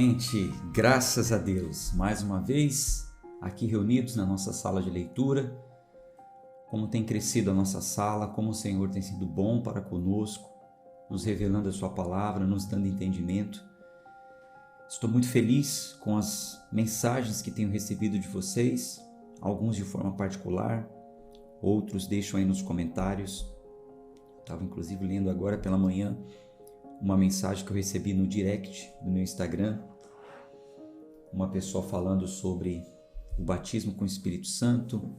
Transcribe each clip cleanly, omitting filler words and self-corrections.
Gente, graças a Deus, mais uma vez aqui reunidos na nossa sala de leitura. Como tem crescido a nossa sala, como o Senhor tem sido bom para conosco, nos revelando a sua palavra, nos dando entendimento. Estou muito feliz com as mensagens que tenho recebido de vocês, alguns de forma particular, outros deixam aí nos comentários. Estava inclusive lendo agora pela manhã uma mensagem que eu recebi no direct do meu Instagram, uma pessoa falando sobre o batismo com o Espírito Santo,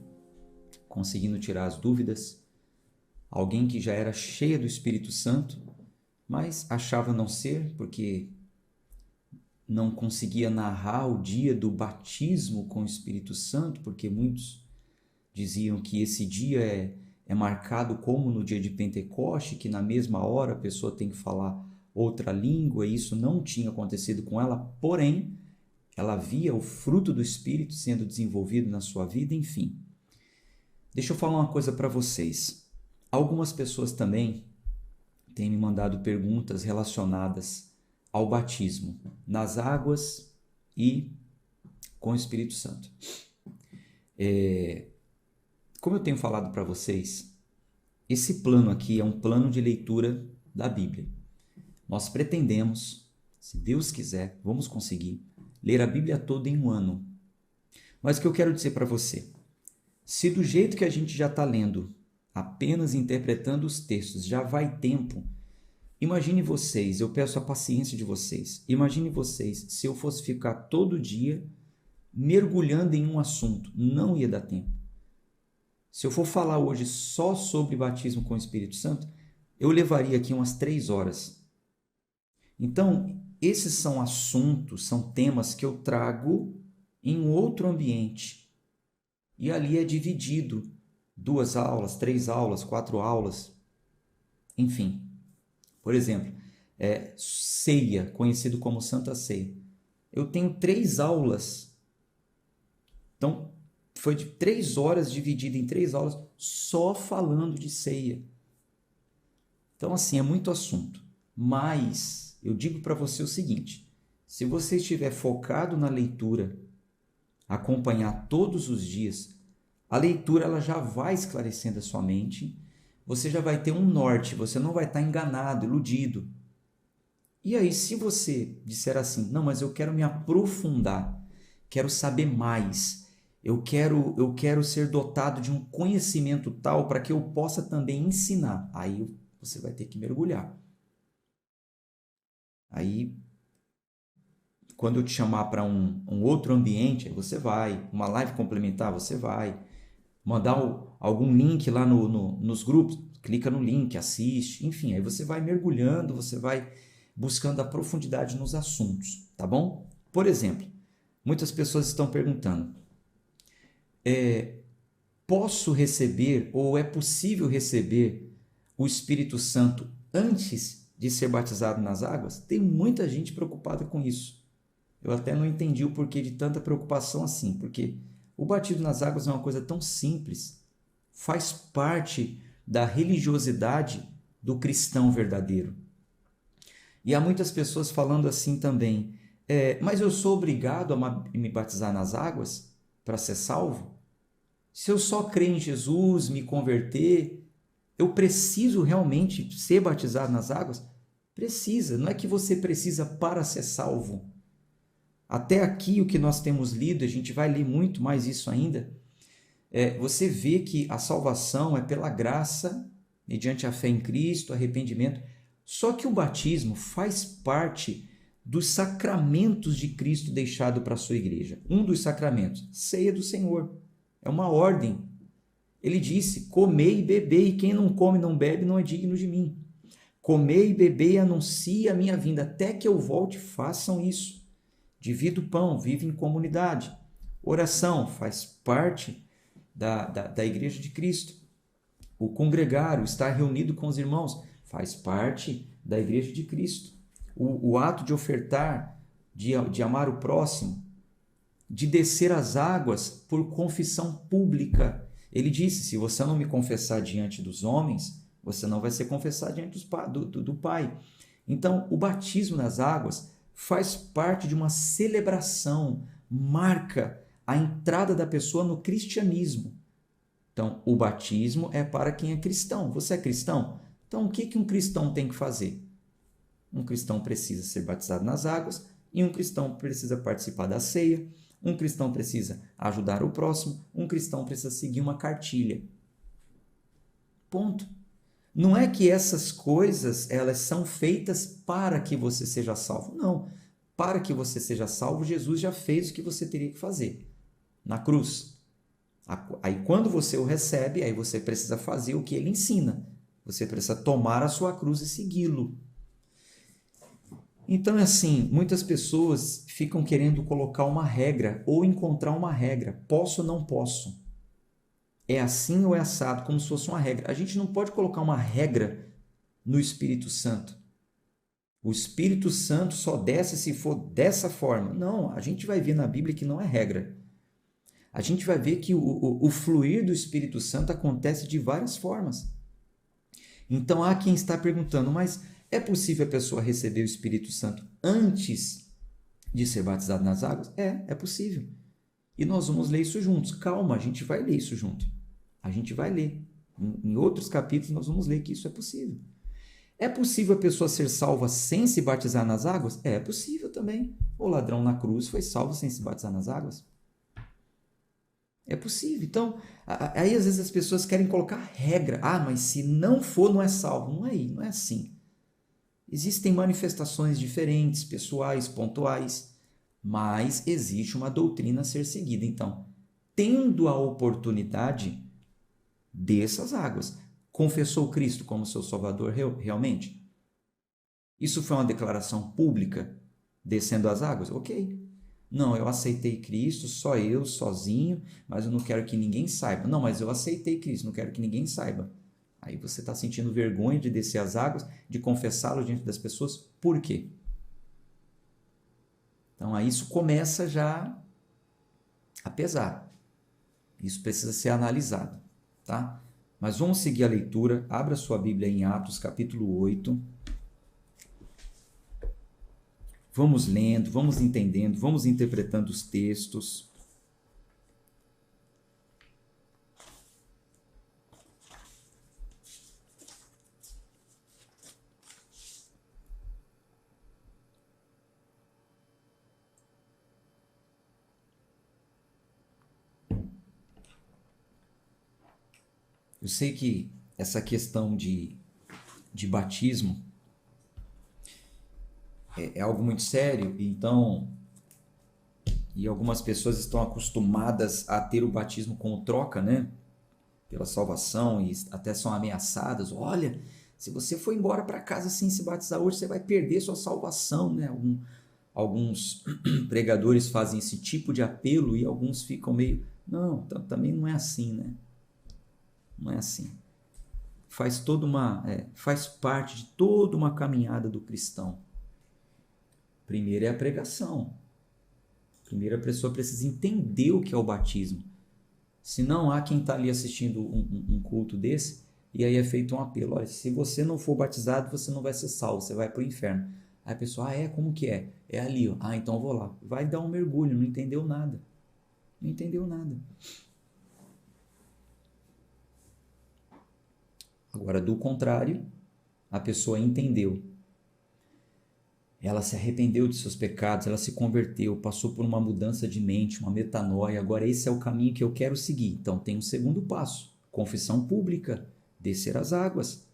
conseguindo tirar as dúvidas, alguém que já era cheia do Espírito Santo, mas achava não ser, porque não conseguia narrar o dia do batismo com o Espírito Santo, porque muitos diziam que esse dia é marcado como no dia de Pentecoste, que na mesma hora a pessoa tem que falar outra língua, e isso não tinha acontecido com ela, porém, ela via o fruto do Espírito sendo desenvolvido na sua vida, enfim. Deixa eu falar uma coisa para vocês. Algumas pessoas também têm me mandado perguntas relacionadas ao batismo, nas águas e com o Espírito Santo. Como eu tenho falado para vocês, esse plano aqui é um plano de leitura da Bíblia. Nós pretendemos, se Deus quiser, vamos conseguir, ler a Bíblia toda em um ano. Mas o que eu quero dizer para você, se do jeito que a gente já está lendo, apenas interpretando os textos, já vai tempo, imagine vocês, eu peço a paciência de vocês, imagine vocês se eu fosse ficar todo dia mergulhando em um assunto, não ia dar tempo. Se eu for falar hoje só sobre batismo com o Espírito Santo, eu levaria aqui umas 3 horas. Então, esses são assuntos, são temas que eu trago em um outro ambiente. E ali é dividido 2 aulas, 3 aulas, 4 aulas, enfim. Por exemplo, ceia, conhecido como Santa Ceia. Eu tenho 3 aulas. Então, foi de 3 horas dividido em 3 aulas só falando de ceia. Então, assim, é muito assunto. Mas eu digo para você o seguinte, se você estiver focado na leitura, acompanhar todos os dias, a leitura ela já vai esclarecendo a sua mente, você já vai ter um norte, você não vai estar enganado, iludido. E aí, se você disser assim, não, mas eu quero me aprofundar, quero saber mais, eu quero ser dotado de um conhecimento tal para que eu possa também ensinar, aí você vai ter que mergulhar. Aí, quando eu te chamar para um outro ambiente, aí você vai, uma live complementar, você vai, mandar algum link lá nos grupos, clica no link, assiste, enfim, aí você vai mergulhando, você vai buscando a profundidade nos assuntos, tá bom? Por exemplo, muitas pessoas estão perguntando, posso receber ou é possível receber o Espírito Santo antes de ser batizado nas águas? Tem muita gente preocupada com isso. Eu até não entendi o porquê de tanta preocupação assim, porque o batismo nas águas é uma coisa tão simples, faz parte da religiosidade do cristão verdadeiro. E há muitas pessoas falando assim também, mas eu sou obrigado a me batizar nas águas para ser salvo? Se eu só crer em Jesus, me converter, eu preciso realmente ser batizado nas águas? Precisa, não é que você precisa para ser salvo. Até aqui o que nós temos lido, a gente vai ler muito mais isso ainda, você vê que a salvação é pela graça, mediante a fé em Cristo, arrependimento, só que o batismo faz parte dos sacramentos de Cristo deixado para a sua igreja. Um dos sacramentos, ceia do Senhor, é uma ordem. Ele disse, comei e bebei, e quem não come e não bebe não é digno de mim. Comei e bebei e anuncie a minha vinda, até que eu volte, façam isso. Divida o pão, vive em comunidade. Oração faz parte da igreja de Cristo. O congregar, o estar reunido com os irmãos, faz parte da igreja de Cristo. O ato de ofertar, de amar o próximo, de descer as águas por confissão pública. Ele disse, se você não me confessar diante dos homens, você não vai ser confessado diante do Pai. Então, o batismo nas águas faz parte de uma celebração, marca a entrada da pessoa no cristianismo. Então, o batismo é para quem é cristão. Você é cristão? Então, o que um cristão tem que fazer? Um cristão precisa ser batizado nas águas e um cristão precisa participar da ceia, um cristão precisa ajudar o próximo, um cristão precisa seguir uma cartilha. Ponto. Não é que essas coisas elas são feitas para que você seja salvo. Não. Para que você seja salvo, Jesus já fez o que você teria que fazer na cruz. Aí quando você o recebe, aí você precisa fazer o que ele ensina. Você precisa tomar a sua cruz e segui-lo. Então é assim, muitas pessoas ficam querendo colocar uma regra ou encontrar uma regra. Posso ou não posso? É assim ou é assado, como se fosse uma regra. A gente não pode colocar uma regra no Espírito Santo. O Espírito Santo só desce se for dessa forma. Não, a gente vai ver na Bíblia que não é regra. A gente vai ver que o fluir do Espírito Santo acontece de várias formas. Então há quem está perguntando, mas é possível a pessoa receber o Espírito Santo antes de ser batizado nas águas? É possível. E nós vamos ler isso juntos. Calma, a gente vai ler isso junto. A gente vai ler. Em outros capítulos nós vamos ler que isso é possível. É possível a pessoa ser salva sem se batizar nas águas? É possível também. O ladrão na cruz foi salvo sem se batizar nas águas. É possível. Então, aí às vezes as pessoas querem colocar regra. Ah, mas se não for, não é salvo. Não é assim. Existem manifestações diferentes, pessoais, pontuais, mas existe uma doutrina a ser seguida. Então, tendo a oportunidade, desça as águas. Confessou Cristo como seu Salvador realmente? Isso foi uma declaração pública, descendo as águas? Ok. Não, eu aceitei Cristo, só eu, sozinho, mas eu não quero que ninguém saiba. Não, mas eu aceitei Cristo, não quero que ninguém saiba. Aí você está sentindo vergonha de descer as águas, de confessá-lo diante das pessoas. Por quê? Então, aí isso começa já a pesar. Isso precisa ser analisado, tá? Mas vamos seguir a leitura. Abra sua Bíblia em Atos, capítulo 8. Vamos lendo, vamos entendendo, vamos interpretando os textos. Eu sei que essa questão de batismo é algo muito sério, então, e algumas pessoas estão acostumadas a ter o batismo como troca, né? Pela salvação, e até são ameaçadas. Olha, se você for embora para casa sem se batizar hoje, você vai perder sua salvação, né? Alguns pregadores fazem esse tipo de apelo e alguns ficam meio... Não, também não é assim, né? Não é assim. Faz parte de toda uma caminhada do cristão. Primeiro é a pregação. Primeiro a pessoa precisa entender o que é o batismo. Senão há quem está ali assistindo um culto desse e aí é feito um apelo. Olha, se você não for batizado, você não vai ser salvo, você vai para o inferno. Aí a pessoa, como que é? É ali, ó. Então eu vou lá. Vai dar um mergulho, não entendeu nada. Não entendeu nada. Agora, do contrário, a pessoa entendeu. Ela se arrependeu de seus pecados, ela se converteu, passou por uma mudança de mente, uma metanoia. Agora esse é o caminho que eu quero seguir. Então tem um segundo passo, confissão pública, descer as águas.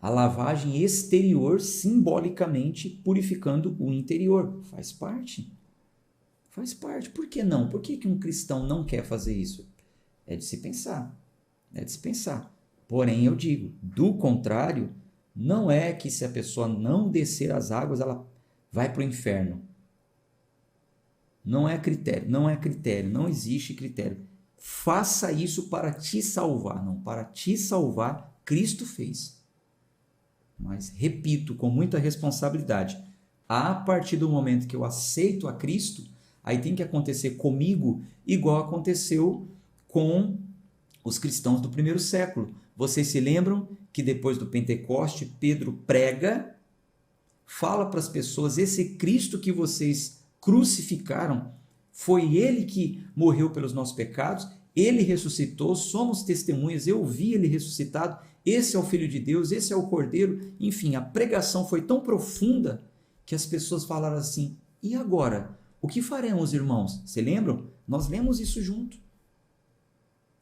A lavagem exterior, simbolicamente purificando o interior. Faz parte. Faz parte. Por que não? Por que um cristão não quer fazer isso? É de se pensar. É de se pensar. Porém, eu digo, do contrário, não é que se a pessoa não descer as águas, ela vai para o inferno. Não é critério, não existe critério. Faça isso para te salvar. Não, para te salvar, Cristo fez. Mas, repito, com muita responsabilidade, a partir do momento que eu aceito a Cristo, aí tem que acontecer comigo igual aconteceu com os cristãos do primeiro século. Vocês se lembram que depois do Pentecoste, Pedro prega, fala para as pessoas, esse Cristo que vocês crucificaram, foi ele que morreu pelos nossos pecados, ele ressuscitou, somos testemunhas, eu vi ele ressuscitado, esse é o Filho de Deus, esse é o Cordeiro. Enfim, a pregação foi tão profunda que as pessoas falaram assim, e agora? O que faremos, irmãos? Você lembram? Nós lemos isso junto.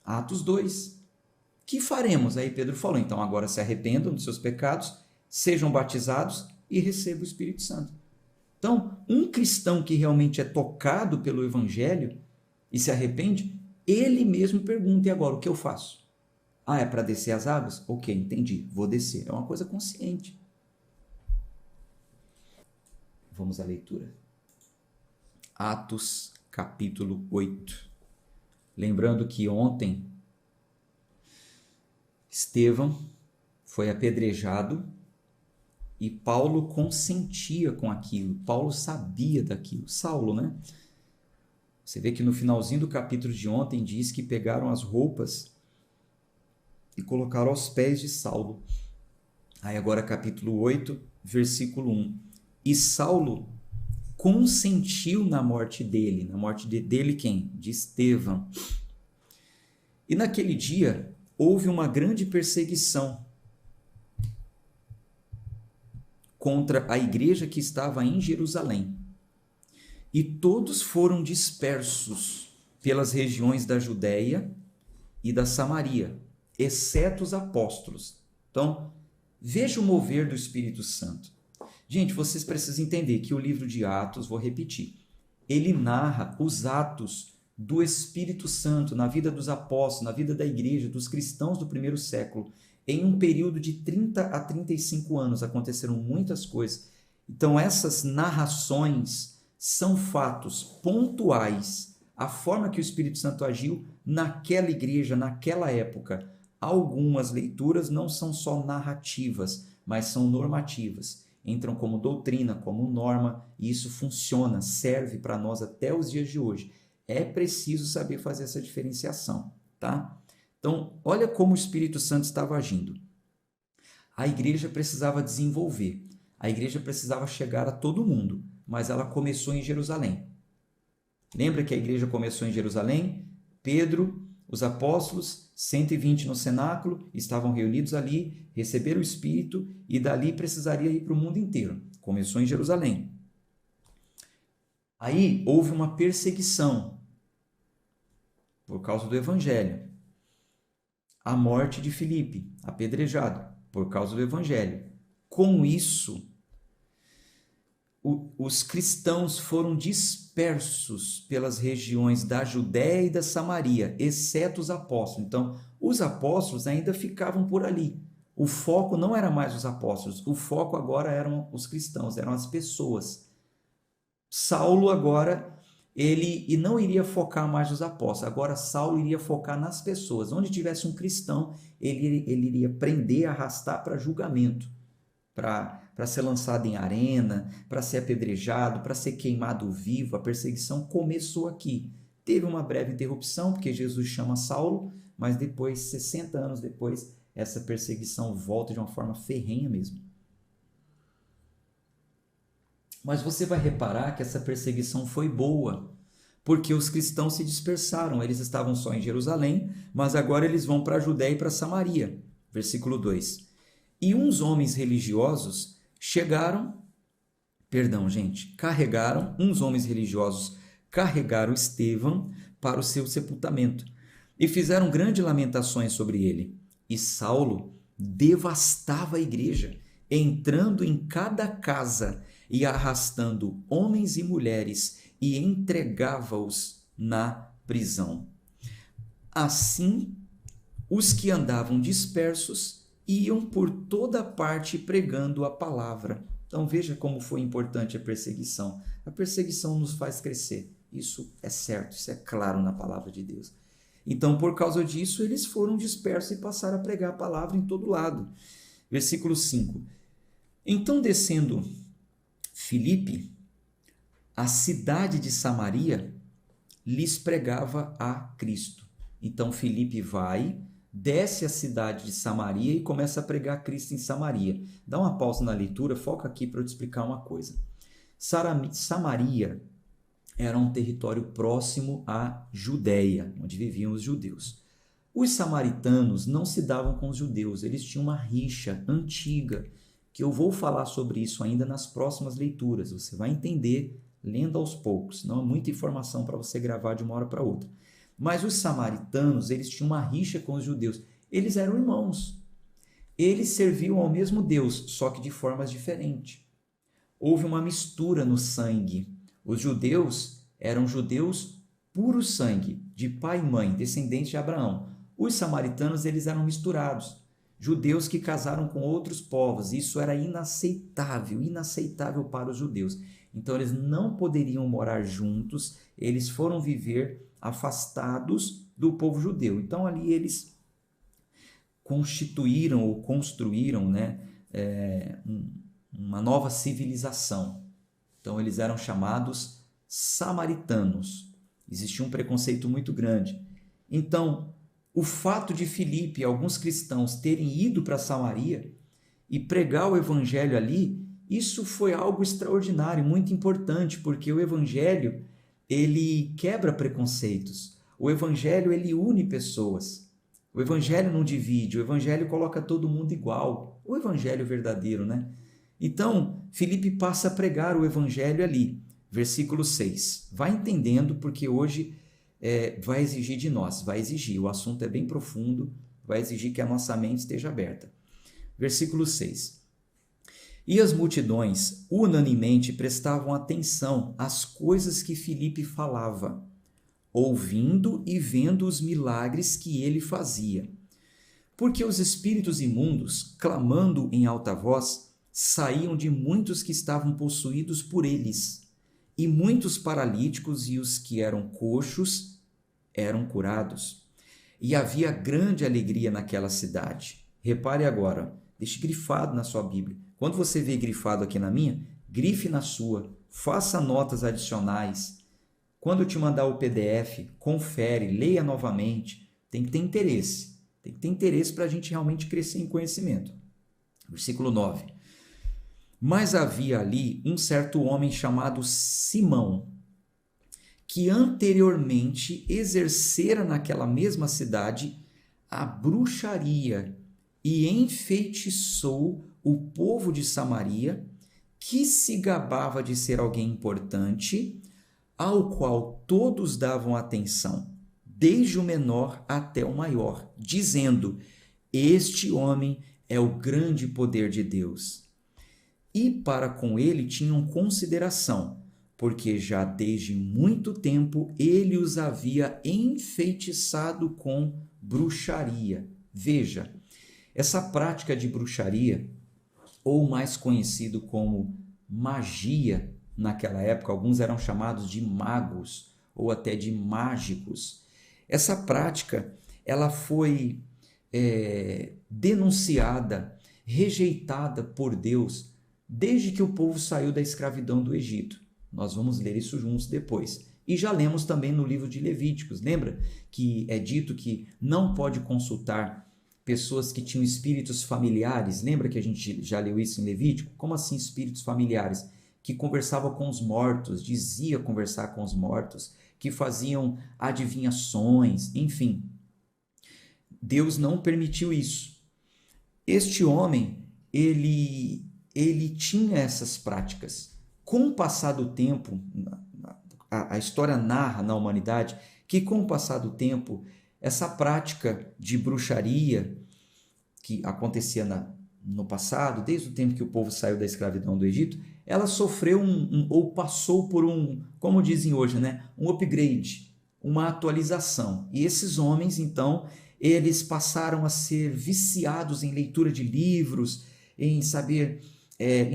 Atos 2. Que faremos? Aí Pedro falou, então agora se arrependam dos seus pecados, sejam batizados e recebam o Espírito Santo. Então, um cristão que realmente é tocado pelo Evangelho e se arrepende, ele mesmo pergunta, e agora o que eu faço? Ah, é para descer as águas? Ok, entendi, vou descer. É uma coisa consciente. Vamos à leitura. Atos, capítulo 8. Lembrando que ontem Estevão foi apedrejado e Paulo consentia com aquilo. Paulo sabia daquilo. Saulo, né? Você vê que no finalzinho do capítulo de ontem diz que pegaram as roupas e colocaram aos pés de Saulo. Aí agora capítulo 8, versículo 1. E Saulo consentiu na morte dele. Na morte dele quem? De Estevão. E naquele dia houve uma grande perseguição contra a igreja que estava em Jerusalém. E todos foram dispersos pelas regiões da Judéia e da Samaria, exceto os apóstolos. Então, veja o mover do Espírito Santo. Gente, vocês precisam entender que o livro de Atos, vou repetir, ele narra os atos do Espírito Santo na vida dos apóstolos, na vida da igreja, dos cristãos do primeiro século. Em um período de 30 a 35 anos aconteceram muitas coisas. Então essas narrações são fatos pontuais, a forma que o Espírito Santo agiu naquela igreja, naquela época. Algumas leituras não são só narrativas, mas são normativas. Entram como doutrina, como norma, e isso funciona, serve para nós até os dias de hoje. É preciso saber fazer essa diferenciação, tá? Então, olha como o Espírito Santo estava agindo. A igreja precisava desenvolver, a igreja precisava chegar a todo mundo, mas ela começou em Jerusalém. Lembra que a igreja começou em Jerusalém? Pedro, os apóstolos, 120 no cenáculo, estavam reunidos ali, receberam o Espírito e dali precisaria ir para o mundo inteiro. Começou em Jerusalém. Aí houve uma perseguição por causa do Evangelho. A morte de Filipe, apedrejado, por causa do Evangelho. Com isso, os cristãos foram dispersos pelas regiões da Judéia e da Samaria, exceto os apóstolos. Então, os apóstolos ainda ficavam por ali. O foco não era mais os apóstolos, o foco agora eram os cristãos, eram as pessoas. Saulo agora, ele não iria focar mais nos apóstolos, agora Saulo iria focar nas pessoas. Onde tivesse um cristão, ele iria prender, arrastar para julgamento, para ser lançado em arena, para ser apedrejado, para ser queimado vivo. A perseguição começou aqui. Teve uma breve interrupção, porque Jesus chama Saulo, mas depois, 60 anos depois, essa perseguição volta de uma forma ferrenha mesmo. Mas você vai reparar que essa perseguição foi boa, porque os cristãos se dispersaram. Eles estavam só em Jerusalém, mas agora eles vão para a Judéia e para Samaria. Versículo 2. E uns homens religiosos uns homens religiosos carregaram Estevão para o seu sepultamento e fizeram grandes lamentações sobre ele. E Saulo devastava a igreja, entrando em cada casa e arrastando homens e mulheres e entregava-os na prisão. Assim, os que andavam dispersos iam por toda parte pregando a palavra. Então veja como foi importante a perseguição. A perseguição nos faz crescer. Isso é certo, isso é claro na palavra de Deus. Então, por causa disso, eles foram dispersos e passaram a pregar a palavra em todo lado. Versículo 5. Então, descendo Filipe, a cidade de Samaria, lhes pregava a Cristo. Então, Filipe vai, desce à cidade de Samaria e começa a pregar Cristo em Samaria. Dá uma pausa na leitura, foca aqui para eu te explicar uma coisa. Samaria era um território próximo à Judéia, onde viviam os judeus. Os samaritanos não se davam com os judeus, eles tinham uma rixa antiga, que eu vou falar sobre isso ainda nas próximas leituras. Você vai entender lendo aos poucos, não é muita informação para você gravar de uma hora para outra. Mas os samaritanos, eles tinham uma rixa com os judeus. Eles eram irmãos. Eles serviam ao mesmo Deus, só que de formas diferentes. Houve uma mistura no sangue. Os judeus eram judeus puro sangue, de pai e mãe, descendentes de Abraão. Os samaritanos, eles eram misturados. Judeus que casaram com outros povos. Isso era inaceitável, inaceitável para os judeus. Então, eles não poderiam morar juntos, eles foram viver afastados do povo judeu. Então, ali eles constituíram ou construíram, né, uma nova civilização. Então, eles eram chamados samaritanos. Existia um preconceito muito grande. Então, o fato de Filipe e alguns cristãos terem ido para Samaria e pregar o evangelho ali, isso foi algo extraordinário, muito importante, porque o evangelho, ele quebra preconceitos. O evangelho, ele une pessoas. O evangelho não divide, o evangelho coloca todo mundo igual. O evangelho verdadeiro, né? Então, Filipe passa a pregar o evangelho ali. Versículo 6. Vai entendendo, porque hoje vai exigir de nós, vai exigir. O assunto é bem profundo, vai exigir que a nossa mente esteja aberta. Versículo 6. E as multidões unanimemente prestavam atenção às coisas que Filipe falava, ouvindo e vendo os milagres que ele fazia. Porque os espíritos imundos, clamando em alta voz, saíam de muitos que estavam possuídos por eles, e muitos paralíticos e os que eram coxos eram curados. E havia grande alegria naquela cidade. Repare agora, deixe grifado na sua Bíblia. Quando você vê grifado aqui na minha, grife na sua, faça notas adicionais. Quando eu te mandar o PDF, confere, leia novamente. Tem que ter interesse. Tem que ter interesse para a gente realmente crescer em conhecimento. Versículo 9. Mas havia ali um certo homem chamado Simão, que anteriormente exercera naquela mesma cidade a bruxaria e enfeitiçou o povo de Samaria, que se gabava de ser alguém importante, ao qual todos davam atenção, desde o menor até o maior, dizendo: este homem é o grande poder de Deus. E para com ele tinham consideração, porque já desde muito tempo ele os havia enfeitiçado com bruxaria. Veja, essa prática de bruxaria, ou mais conhecido como magia naquela época, alguns eram chamados de magos ou até de mágicos. Essa prática, ela foi denunciada, rejeitada por Deus desde que o povo saiu da escravidão do Egito. Nós vamos ler isso juntos depois. E já lemos também no livro de Levíticos. Lembra que é dito que não pode consultar pessoas que tinham espíritos familiares? Lembra que a gente já leu isso em Levítico? Como assim espíritos familiares? Que conversavam com os mortos, dizia conversar com os mortos, que faziam adivinhações, enfim. Deus não permitiu isso. Este homem, ele tinha essas práticas. Com o passar do tempo, a história narra na humanidade que com o passar do tempo, essa prática de bruxaria que acontecia no passado, desde o tempo que o povo saiu da escravidão do Egito, ela sofreu ou passou por como dizem hoje, né, um upgrade, uma atualização. E esses homens, então, eles passaram a ser viciados em leitura de livros, em saber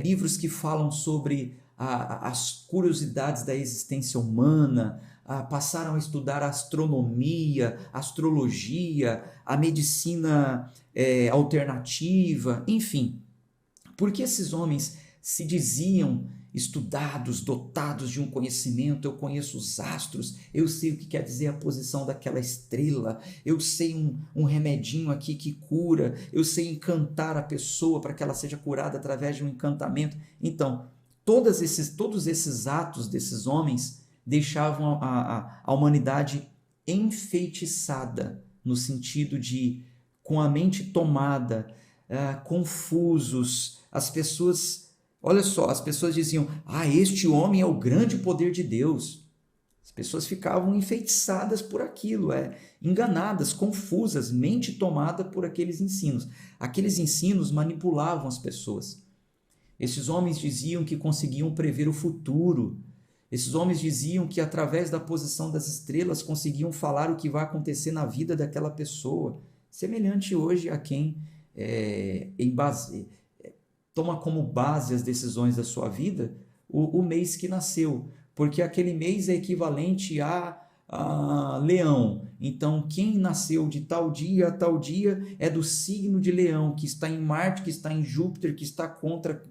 livros que falam sobre as curiosidades da existência humana, passaram a estudar a astronomia, astrologia, a medicina alternativa, enfim. Porque esses homens se diziam estudados, dotados de um conhecimento. Eu conheço os astros, eu sei o que quer dizer a posição daquela estrela, eu sei um remedinho aqui que cura, eu sei encantar a pessoa para que ela seja curada através de um encantamento. Então, todos esses atos desses homens deixavam a humanidade enfeitiçada, no sentido de, com a mente tomada, confusos. As pessoas, olha só, as pessoas diziam: este homem é o grande poder de Deus. As pessoas ficavam enfeitiçadas por aquilo, enganadas, confusas, mente tomada por aqueles ensinos. Aqueles ensinos manipulavam as pessoas. Esses homens diziam que conseguiam prever o futuro. Esses homens diziam que através da posição das estrelas conseguiam falar o que vai acontecer na vida daquela pessoa. Semelhante hoje a quem toma como base as decisões da sua vida o mês que nasceu, porque aquele mês é equivalente a Leão. Então, quem nasceu de tal dia a tal dia é do signo de Leão, que está em Marte, que está em Júpiter, que está contra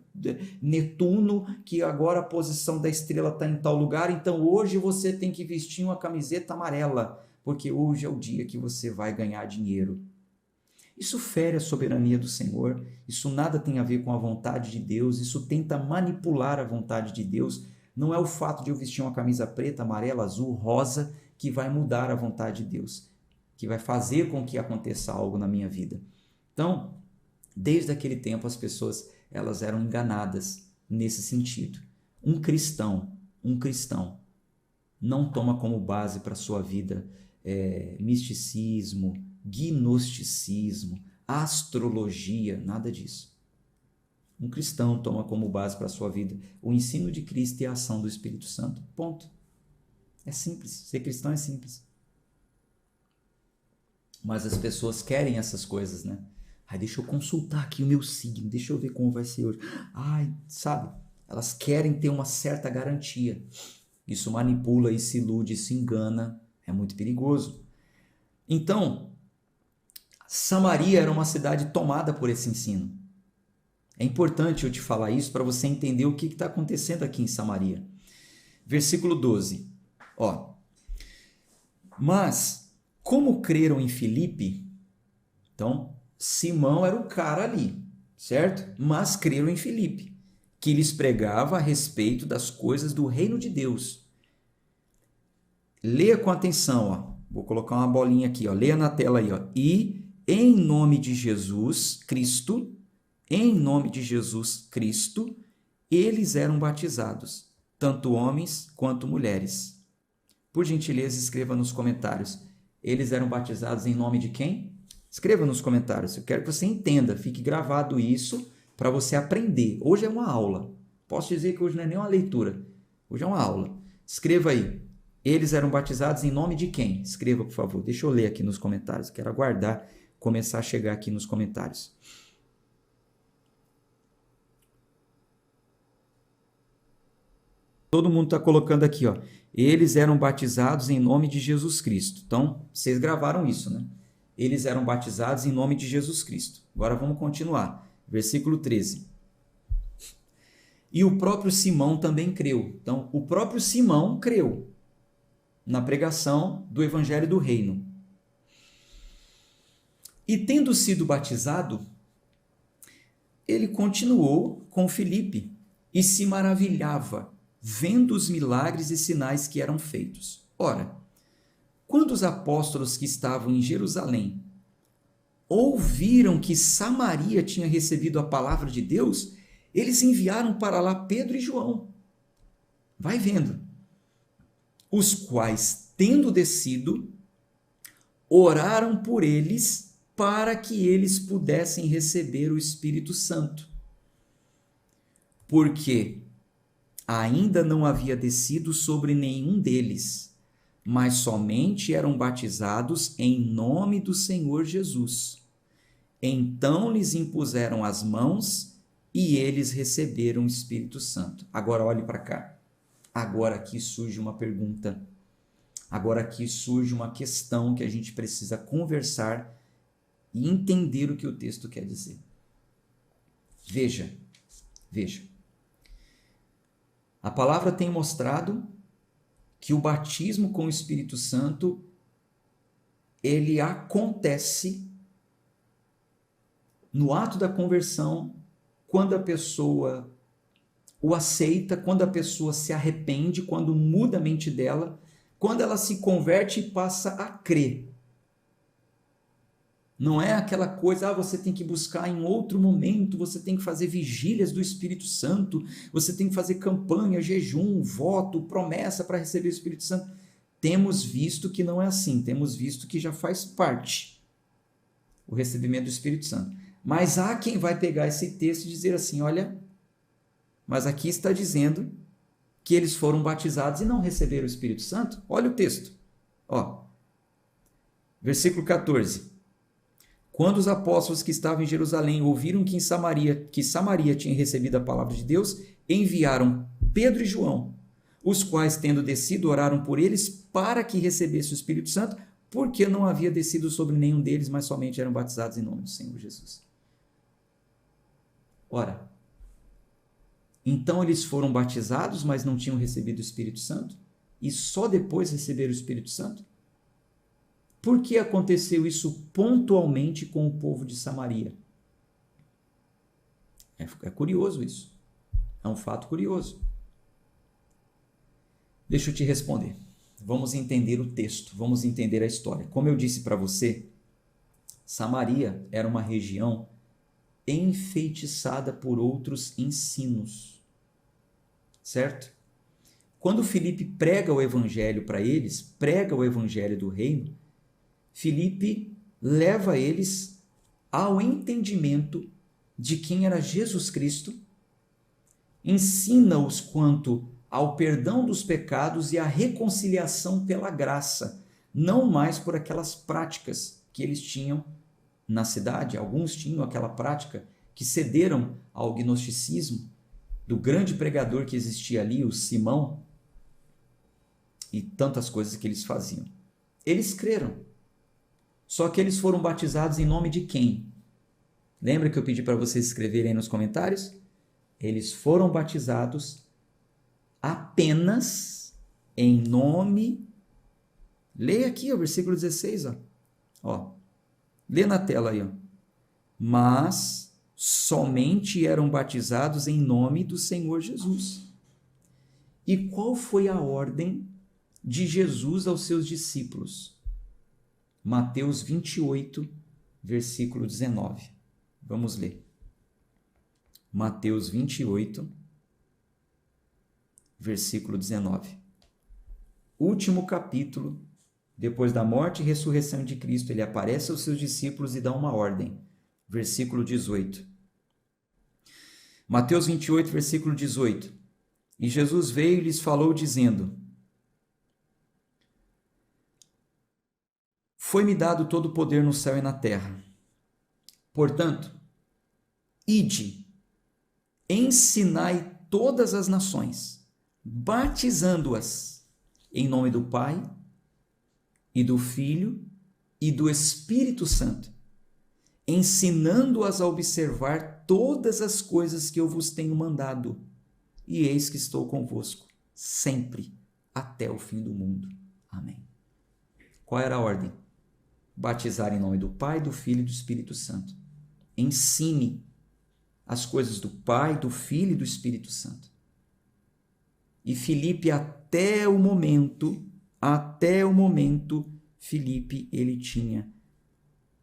Netuno, que agora a posição da estrela está em tal lugar. Então, hoje você tem que vestir uma camiseta amarela, porque hoje é o dia que você vai ganhar dinheiro. Isso fere a soberania do Senhor, isso nada tem a ver com a vontade de Deus, isso tenta manipular a vontade de Deus. Não é o fato de eu vestir uma camisa preta, amarela, azul, rosa que vai mudar a vontade de Deus, que vai fazer com que aconteça algo na minha vida. Então, desde aquele tempo as pessoas elas eram enganadas nesse sentido. Um cristão não toma como base para a sua vida misticismo, gnosticismo, astrologia, nada disso. Um cristão toma como base para a sua vida o ensino de Cristo e a ação do Espírito Santo. Ponto. É simples. Ser cristão é simples. Mas as pessoas querem essas coisas, né? Deixa eu consultar aqui o meu signo, deixa eu ver como vai ser hoje. Sabe? Elas querem ter uma certa garantia. Isso manipula, isso ilude, isso engana. É muito perigoso. Então, Samaria era uma cidade tomada por esse ensino. É importante eu te falar isso para você entender o que está acontecendo aqui em Samaria. Versículo 12. Mas, como creram em Filipe, então, Simão era o cara ali, certo? Mas creram em Filipe, que lhes pregava a respeito das coisas do reino de Deus. Leia com atenção, vou colocar uma bolinha aqui, leia na tela aí, E em nome de Jesus Cristo, eles eram batizados, tanto homens quanto mulheres. Por gentileza, escreva nos comentários. Eles eram batizados em nome de quem? Escreva nos comentários. Eu quero que você entenda, fique gravado isso para você aprender. Hoje é uma aula. Posso dizer que hoje não é nem uma leitura. Hoje é uma aula. Escreva aí. Eles eram batizados em nome de quem? Escreva, por favor. Deixa eu ler aqui nos comentários. Quero aguardar começar a chegar aqui nos comentários. Todo mundo está colocando aqui, Eles eram batizados em nome de Jesus Cristo. Então, vocês gravaram isso, né? Eles eram batizados em nome de Jesus Cristo. Agora vamos continuar. Versículo 13. E o próprio Simão também creu. Então, o próprio Simão creu na pregação do Evangelho do Reino. E tendo sido batizado, ele continuou com Filipe e se maravilhava, vendo os milagres e sinais que eram feitos. Ora, quando os apóstolos que estavam em Jerusalém ouviram que Samaria tinha recebido a palavra de Deus, eles enviaram para lá Pedro e João. Vai vendo. Os quais, tendo descido, oraram por eles para que eles pudessem receber o Espírito Santo. Porque ainda não havia descido sobre nenhum deles, mas somente eram batizados em nome do Senhor Jesus. Então lhes impuseram as mãos e eles receberam o Espírito Santo. Agora olhe para cá. Agora aqui surge uma pergunta. Agora aqui surge uma questão que a gente precisa conversar e entender o que o texto quer dizer. Veja. A palavra tem mostrado que o batismo com o Espírito Santo, ele acontece no ato da conversão, quando a pessoa o aceita, quando a pessoa se arrepende, quando muda a mente dela, quando ela se converte e passa a crer. Não é aquela coisa, você tem que buscar em outro momento, você tem que fazer vigílias do Espírito Santo, você tem que fazer campanha, jejum, voto, promessa para receber o Espírito Santo. Temos visto que não é assim, temos visto que já faz parte o recebimento do Espírito Santo. Mas há quem vai pegar esse texto e dizer assim, olha, mas aqui está dizendo que eles foram batizados e não receberam o Espírito Santo. Olha o texto, versículo 14. Quando os apóstolos que estavam em Jerusalém ouviram que Samaria tinha recebido a palavra de Deus, enviaram Pedro e João, os quais, tendo descido, oraram por eles para que recebesse o Espírito Santo, porque não havia descido sobre nenhum deles, mas somente eram batizados em nome do Senhor Jesus. Ora, então eles foram batizados, mas não tinham recebido o Espírito Santo? E só depois receberam o Espírito Santo? Por que aconteceu isso pontualmente com o povo de Samaria? É curioso isso. É um fato curioso. Deixa eu te responder. Vamos entender o texto, vamos entender a história. Como eu disse para você, Samaria era uma região enfeitiçada por outros ensinos. Certo? Quando Filipe prega o evangelho para eles, prega o evangelho do reino, Filipe leva eles ao entendimento de quem era Jesus Cristo, ensina-os quanto ao perdão dos pecados e à reconciliação pela graça, não mais por aquelas práticas que eles tinham na cidade. Alguns tinham aquela prática que cederam ao gnosticismo do grande pregador que existia ali, o Simão, e tantas coisas que eles faziam. Eles creram. Só que eles foram batizados em nome de quem? Lembra que eu pedi para vocês escreverem aí nos comentários? Eles foram batizados apenas em nome... Leia aqui o versículo 16. Lê na tela aí. Mas somente eram batizados em nome do Senhor Jesus. E qual foi a ordem de Jesus aos seus discípulos? Mateus 28, versículo 19. Vamos ler. Mateus 28, versículo 19. Último capítulo, depois da morte e ressurreição de Cristo, ele aparece aos seus discípulos e dá uma ordem. Versículo 18. Mateus 28, versículo 18. E Jesus veio e lhes falou, dizendo: Foi-me dado todo o poder no céu e na terra. Portanto, ide, ensinai todas as nações, batizando-as em nome do Pai, e do Filho, e do Espírito Santo, ensinando-as a observar todas as coisas que eu vos tenho mandado. E eis que estou convosco, sempre, até o fim do mundo. Amém. Qual era a ordem? Batizar em nome do Pai, do Filho e do Espírito Santo. Ensine as coisas do Pai, do Filho e do Espírito Santo. E Filipe, até o momento, Filipe, ele tinha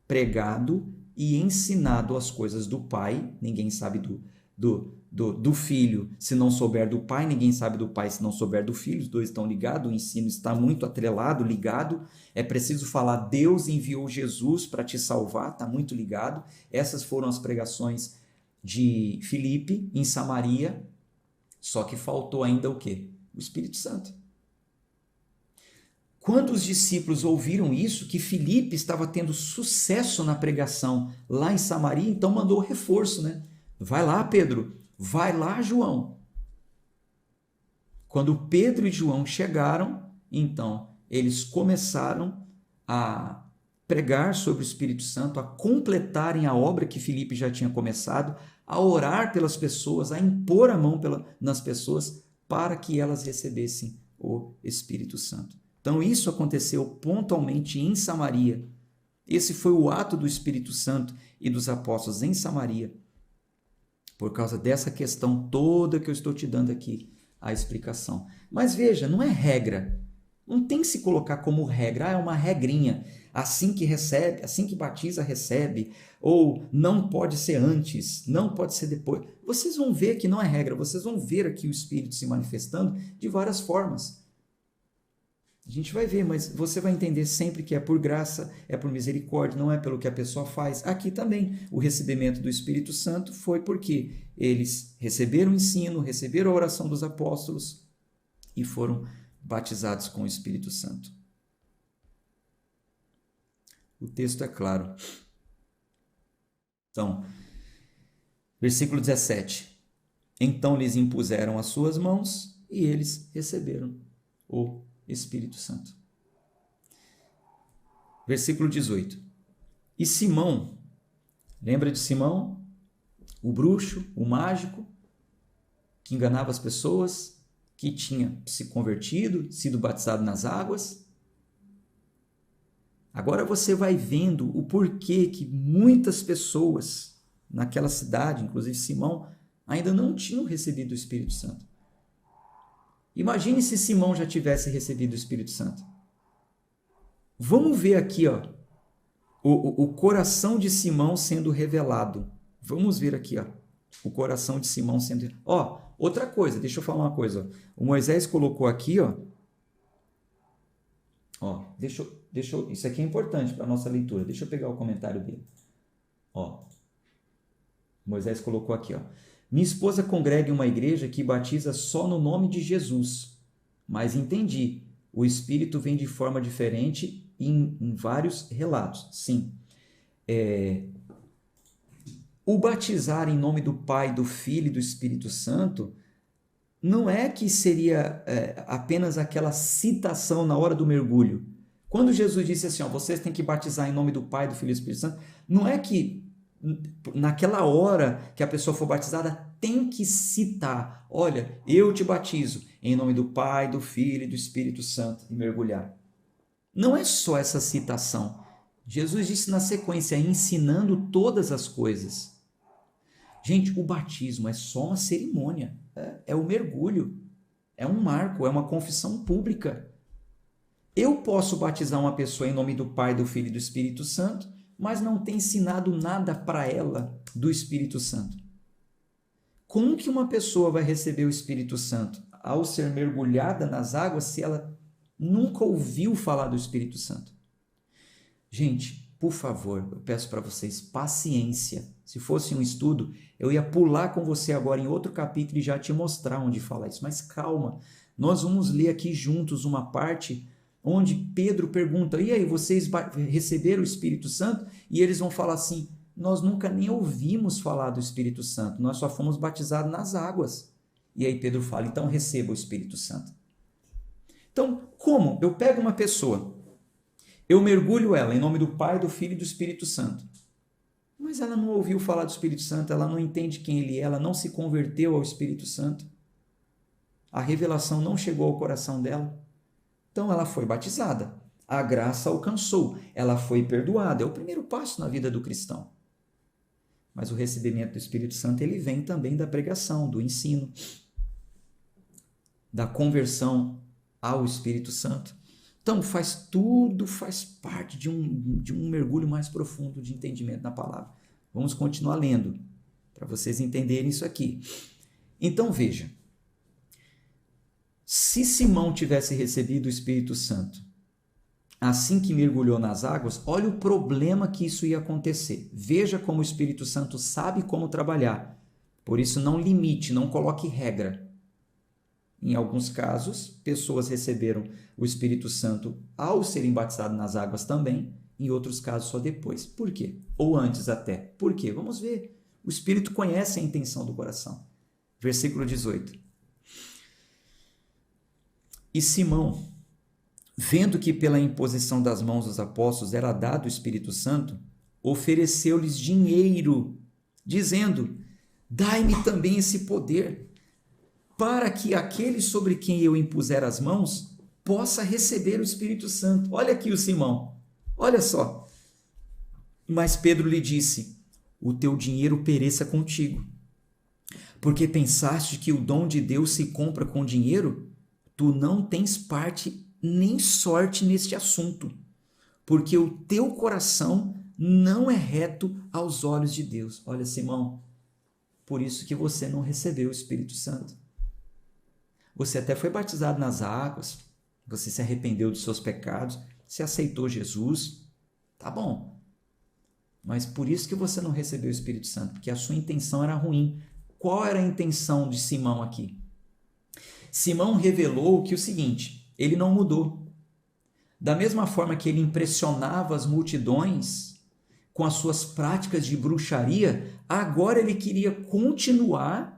pregado e ensinado as coisas do Pai. Ninguém sabe do Filho se não souber do Pai, ninguém sabe do Pai se não souber do Filho. Os dois estão ligados, o ensino está muito atrelado, ligado. É preciso falar, Deus enviou Jesus para te salvar, está muito ligado. Essas foram as pregações de Filipe em Samaria, só que faltou ainda o quê? O Espírito Santo. Quando os discípulos ouviram isso, que Filipe estava tendo sucesso na pregação lá em Samaria, então mandou o reforço, né? Vai lá, Pedro. Vai lá, João. Quando Pedro e João chegaram, então eles começaram a pregar sobre o Espírito Santo, a completarem a obra que Filipe já tinha começado, a orar pelas pessoas, a impor a mão nas pessoas para que elas recebessem o Espírito Santo. Então isso aconteceu pontualmente em Samaria. Esse foi o ato do Espírito Santo e dos apóstolos em Samaria, por causa dessa questão toda que eu estou te dando aqui, a explicação. Mas veja, não é regra. Não tem que se colocar como regra. É uma regrinha. Assim que recebe, assim que batiza, recebe. Ou não pode ser antes, não pode ser depois. Vocês vão ver que não é regra. Vocês vão ver aqui o Espírito se manifestando de várias formas. A gente vai ver, mas você vai entender sempre que é por graça, é por misericórdia, não é pelo que a pessoa faz. Aqui também, o recebimento do Espírito Santo foi porque eles receberam o ensino, receberam a oração dos apóstolos e foram batizados com o Espírito Santo. O texto é claro. Então, versículo 17. Então lhes impuseram as suas mãos e eles receberam o Espírito Santo. Versículo 18. E Simão, lembra de Simão? O bruxo, o mágico, que enganava as pessoas, que tinha se convertido, sido batizado nas águas. Agora você vai vendo o porquê que muitas pessoas naquela cidade, inclusive Simão, ainda não tinham recebido o Espírito Santo. Imagine se Simão já tivesse recebido o Espírito Santo. Vamos ver aqui, ó, o coração de Simão sendo revelado. Vamos ver aqui, ó, o coração de Simão sendo... Ó, outra coisa, deixa eu falar uma coisa. Ó. O Moisés colocou aqui, ó, isso aqui é importante para a nossa leitura. Deixa eu pegar o comentário dele. Ó, Moisés colocou aqui, ó. Minha esposa congrega em uma igreja que batiza só no nome de Jesus. Mas entendi, o Espírito vem de forma diferente em vários relatos. Sim. O batizar em nome do Pai, do Filho e do Espírito Santo não é que seria apenas aquela citação na hora do mergulho. Quando Jesus disse assim, ó, vocês têm que batizar em nome do Pai, do Filho e do Espírito Santo, não é que naquela hora que a pessoa for batizada tem que citar, olha, eu te batizo em nome do Pai, do Filho e do Espírito Santo e mergulhar. Não é só essa citação. Jesus disse na sequência, ensinando todas as coisas. Gente, o batismo é só uma cerimônia, é o mergulho, é um marco, é uma confissão pública. Eu posso batizar uma pessoa em nome do Pai, do Filho e do Espírito Santo, mas não ter ensinado nada para ela do Espírito Santo. Como que uma pessoa vai receber o Espírito Santo ao ser mergulhada nas águas se ela nunca ouviu falar do Espírito Santo? Gente, por favor, eu peço para vocês paciência. Se fosse um estudo, eu ia pular com você agora em outro capítulo e já te mostrar onde fala isso. Mas calma, nós vamos ler aqui juntos uma parte onde Pedro pergunta, e aí, vocês receberam o Espírito Santo? E eles vão falar assim, nós nunca nem ouvimos falar do Espírito Santo, nós só fomos batizados nas águas. E aí Pedro fala, então receba o Espírito Santo. Então, como? Eu pego uma pessoa, eu mergulho ela em nome do Pai, do Filho e do Espírito Santo. Mas ela não ouviu falar do Espírito Santo, ela não entende quem ele é, ela não se converteu ao Espírito Santo. A revelação não chegou ao coração dela. Então ela foi batizada, a graça alcançou, ela foi perdoada. É o primeiro passo na vida do cristão. Mas o recebimento do Espírito Santo ele vem também da pregação, do ensino, da conversão ao Espírito Santo. Então faz parte de um mergulho mais profundo de entendimento na palavra. Vamos continuar lendo para vocês entenderem isso aqui. Então veja. Se Simão tivesse recebido o Espírito Santo assim que mergulhou nas águas, olha o problema que isso ia acontecer. Veja como o Espírito Santo sabe como trabalhar. Por isso, não limite, não coloque regra. Em alguns casos, pessoas receberam o Espírito Santo ao serem batizadas nas águas também, em outros casos só depois. Por quê? Ou antes até. Por quê? Vamos ver. O Espírito conhece a intenção do coração. Versículo 18. E Simão, vendo que pela imposição das mãos dos apóstolos era dado o Espírito Santo, ofereceu-lhes dinheiro, dizendo, dai-me também esse poder. para que aquele sobre quem eu impuser as mãos possa receber o Espírito Santo. Olha aqui o Simão, olha só. Mas Pedro lhe disse: o teu dinheiro pereça contigo, porque pensaste que o dom de Deus se compra com dinheiro? Tu não tens parte nem sorte neste assunto, porque o teu coração não é reto aos olhos de Deus. Olha, Simão, por isso que você não recebeu o Espírito Santo. Você até foi batizado nas águas, você se arrependeu dos seus pecados, você aceitou Jesus, tá bom. Mas por isso que você não recebeu o Espírito Santo, porque a sua intenção era ruim. Qual era a intenção de Simão aqui? Simão revelou que o seguinte, ele não mudou. Da mesma forma que ele impressionava as multidões com as suas práticas de bruxaria, agora ele queria continuar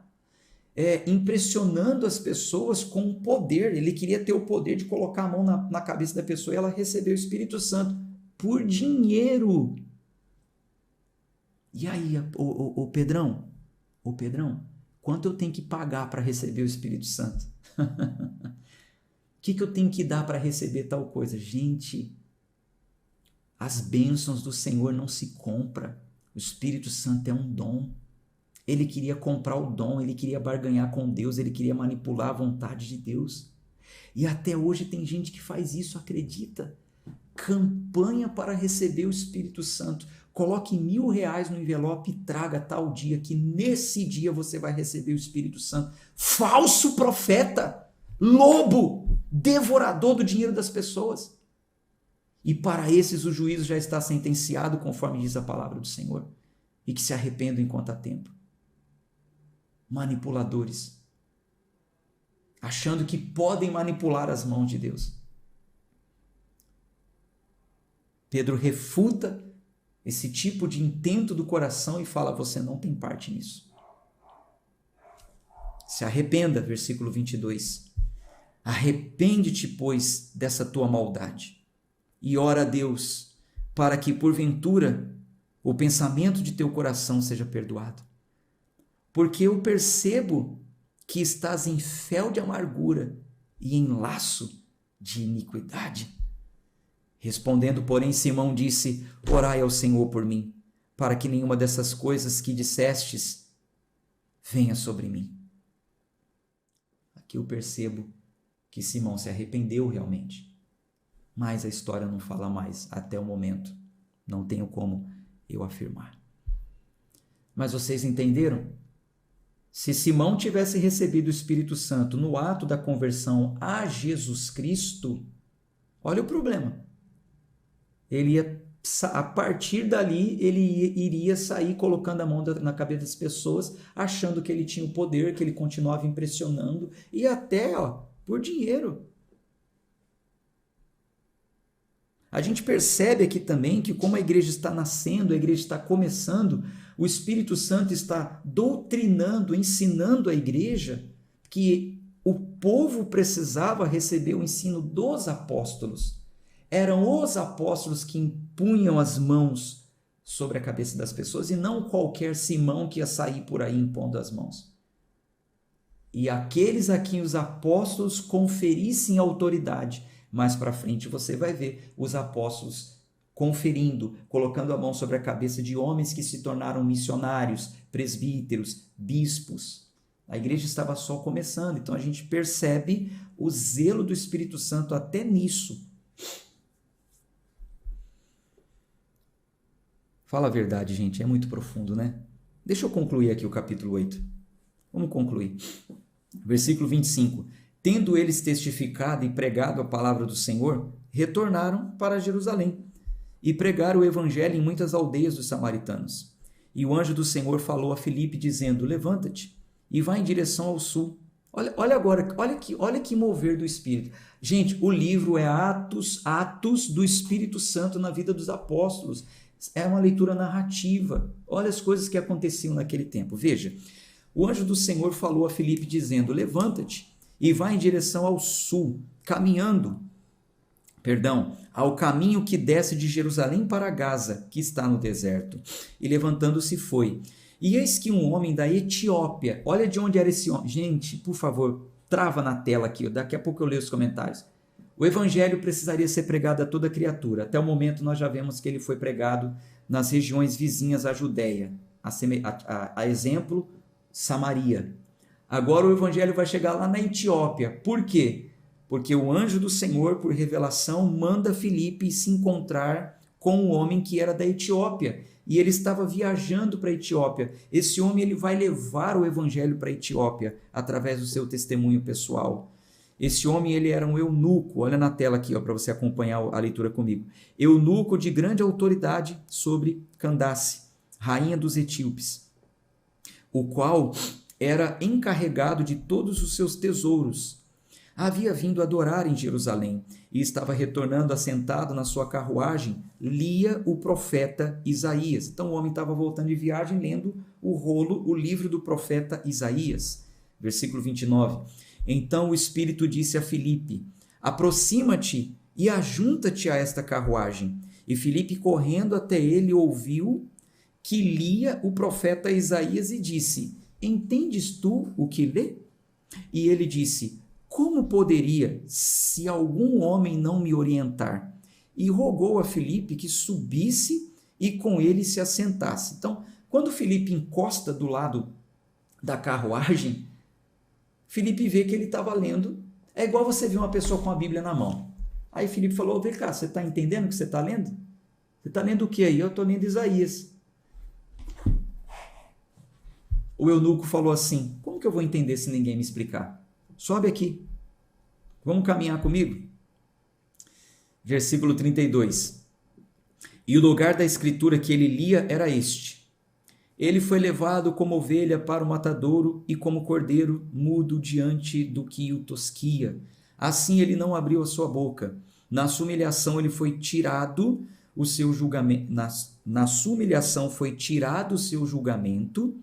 impressionando as pessoas com o poder. Ele queria ter o poder de colocar a mão na cabeça da pessoa e ela receber o Espírito Santo por dinheiro. E aí, ô Pedrão, quanto eu tenho que pagar para receber o Espírito Santo? O que eu tenho que dar para receber tal coisa? Gente, as bênçãos do Senhor não se compram. O Espírito Santo é um dom. Ele queria comprar o dom, ele queria barganhar com Deus, ele queria manipular a vontade de Deus. E até hoje tem gente que faz isso, acredita? Campanha para receber o Espírito Santo. Coloque R$1.000 no envelope e traga tal dia, que nesse dia você vai receber o Espírito Santo. Falso profeta, lobo, devorador do dinheiro das pessoas. E para esses o juízo já está sentenciado, conforme diz a palavra do Senhor. E que se arrependam enquanto há tempo. Manipuladores, achando que podem manipular as mãos de Deus. Pedro refuta esse tipo de intento do coração e fala: você não tem parte nisso. Se arrependa, versículo 22. Arrepende-te, pois, dessa tua maldade e ora a Deus para que, porventura, o pensamento de teu coração seja perdoado. Porque eu percebo que estás em fel de amargura e em laço de iniquidade. Respondendo, porém, Simão disse: orai ao Senhor por mim, para que nenhuma dessas coisas que dissestes venha sobre mim. Aqui eu percebo que Simão se arrependeu realmente, mas a história não fala mais até o momento. Não tenho como eu afirmar. Mas vocês entenderam? Se Simão tivesse recebido o Espírito Santo no ato da conversão a Jesus Cristo, olha o problema. A partir dali, ele iria sair colocando a mão na cabeça das pessoas, achando que ele tinha o poder, que ele continuava impressionando, e até por dinheiro. A gente percebe aqui também que, como a igreja está nascendo, a igreja está começando, o Espírito Santo está doutrinando, ensinando a igreja que o povo precisava receber o ensino dos apóstolos. Eram os apóstolos que impunham as mãos sobre a cabeça das pessoas e não qualquer Simão que ia sair por aí impondo as mãos. E aqueles a quem os apóstolos conferissem autoridade. Mais para frente você vai ver os apóstolos conferindo, colocando a mão sobre a cabeça de homens que se tornaram missionários, presbíteros, bispos. A igreja estava só começando, então a gente percebe o zelo do Espírito Santo até nisso. Fala a verdade, gente, é muito profundo, né? Deixa eu concluir aqui o capítulo 8. Vamos concluir. Versículo 25. Tendo eles testificado e pregado a palavra do Senhor, retornaram para Jerusalém e pregaram o evangelho em muitas aldeias dos samaritanos. E o anjo do Senhor falou a Filipe, dizendo: levanta-te e vai em direção ao sul. Olha agora, olha que mover do Espírito. Gente, o livro é Atos do Espírito Santo na vida dos apóstolos. É uma leitura narrativa. Olha as coisas que aconteciam naquele tempo. Veja, o anjo do Senhor falou a Filipe, dizendo: levanta-te e vai em direção ao sul, ao caminho que desce de Jerusalém para Gaza, que está no deserto. E levantando-se foi. E eis que um homem da Etiópia, olha de onde era esse homem. Gente, por favor, trava na tela aqui, daqui a pouco eu leio os comentários. O evangelho precisaria ser pregado a toda criatura. Até o momento nós já vemos que ele foi pregado nas regiões vizinhas à Judéia. A exemplo, Samaria. Agora o evangelho vai chegar lá na Etiópia. Por quê? Porque o anjo do Senhor, por revelação, manda Filipe se encontrar com o homem que era da Etiópia. E ele estava viajando para a Etiópia. Esse homem ele vai levar o evangelho para a Etiópia através do seu testemunho pessoal. Esse homem ele era um eunuco, olha na tela aqui para você acompanhar a leitura comigo. Eunuco de grande autoridade sobre Candace, rainha dos etíopes, o qual era encarregado de todos os seus tesouros. Havia vindo adorar em Jerusalém e estava retornando assentado na sua carruagem, lia o profeta Isaías. Então o homem estava voltando de viagem lendo o livro do profeta Isaías. Versículo 29. Então o Espírito disse a Filipe: aproxima-te e ajunta-te a esta carruagem. E Filipe, correndo até ele, ouviu que lia o profeta Isaías e disse: entendes tu o que lê? E ele disse: como poderia, se algum homem não me orientar? E rogou a Filipe que subisse e com ele se assentasse. Então, quando Filipe encosta do lado da carruagem, Filipe vê que ele estava lendo. É igual você ver uma pessoa com a Bíblia na mão. Aí Filipe falou: vem cá, você está entendendo o que você está lendo? Você está lendo o que aí? Eu estou lendo Isaías. O eunuco falou assim: como que eu vou entender se ninguém me explicar? Sobe aqui. Vamos caminhar comigo? Versículo 32. E o lugar da escritura que ele lia era este: ele foi levado como ovelha para o matadouro e como cordeiro mudo diante do que o tosquia. Assim ele não abriu a sua boca. Na sua humilhação ele foi tirado o seu julgamento. Na sua humilhação foi tirado o seu julgamento.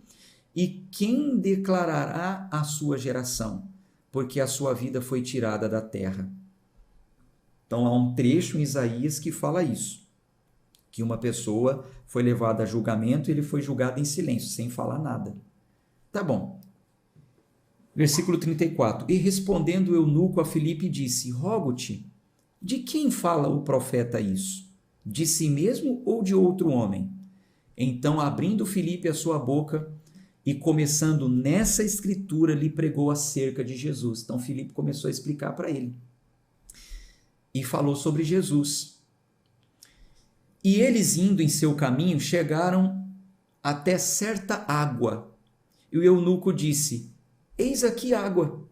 E quem declarará a sua geração? Porque a sua vida foi tirada da terra. Então há um trecho em Isaías que fala isso. Que uma pessoa foi levada a julgamento e ele foi julgado em silêncio, sem falar nada. Tá bom. Versículo 34. E respondendo o eunuco a Filipe disse: rogo-te, de quem fala o profeta isso? De si mesmo ou de outro homem? Então, abrindo Filipe a sua boca e começando nessa escritura, lhe pregou acerca de Jesus. Então, Filipe começou a explicar para ele. E falou sobre Jesus. E eles, indo em seu caminho, chegaram até certa água. E o eunuco disse: eis aqui água.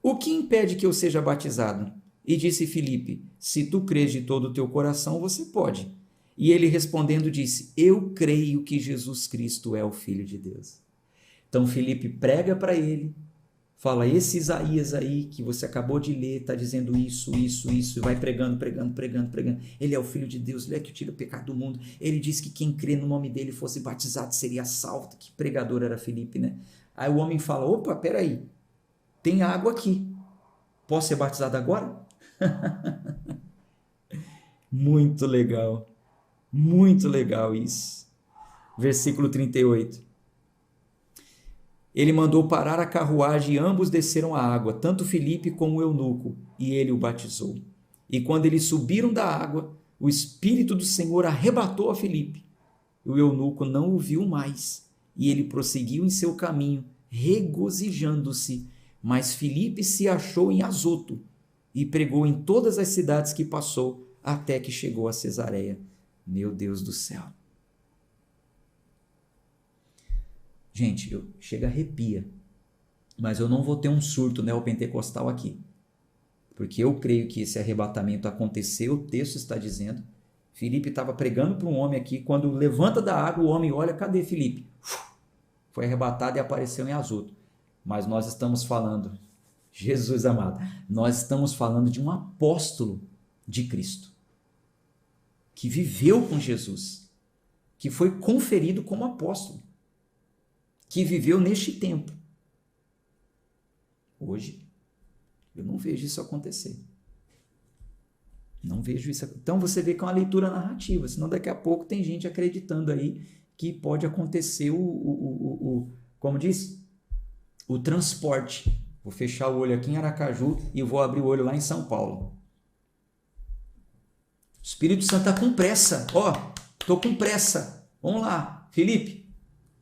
O que impede que eu seja batizado? E disse Filipe: se tu crês de todo o teu coração, você pode. E ele respondendo disse: eu creio que Jesus Cristo é o Filho de Deus. Então Filipe prega para ele, fala: esse Isaías aí que você acabou de ler está dizendo isso, e vai pregando. Ele é o Filho de Deus, ele é que tira o pecado do mundo. Ele disse que quem crê no nome dele fosse batizado seria salvo. Que pregador era Filipe, né? Aí o homem fala: opa, peraí, tem água aqui, posso ser batizado agora? Muito legal isso. Versículo 38. Ele mandou parar a carruagem e ambos desceram a água, tanto Filipe como o eunuco, e ele o batizou. E quando eles subiram da água, o Espírito do Senhor arrebatou a Filipe. O eunuco não o viu mais, e ele prosseguiu em seu caminho, regozijando-se. Mas Filipe se achou em Azoto, e pregou em todas as cidades que passou, até que chegou a Cesareia. Meu Deus do céu! Gente, chega arrepia, mas eu não vou ter um surto neopentecostal aqui, porque eu creio que esse arrebatamento aconteceu, o texto está dizendo. Filipe estava pregando para um homem aqui, quando levanta da água, o homem olha: cadê Filipe? Foi arrebatado e apareceu em Azoto. Mas nós estamos falando, Jesus amado, nós estamos falando de um apóstolo de Cristo, que viveu com Jesus, que foi conferido como apóstolo, que viveu neste tempo. Hoje, eu não vejo isso acontecer. Não vejo isso. Então você vê que é uma leitura narrativa, senão daqui a pouco tem gente acreditando aí que pode acontecer como diz? O transporte. Vou fechar o olho aqui em Aracaju e vou abrir o olho lá em São Paulo. O Espírito Santo está com pressa. Estou com pressa. Vamos lá, Felipe,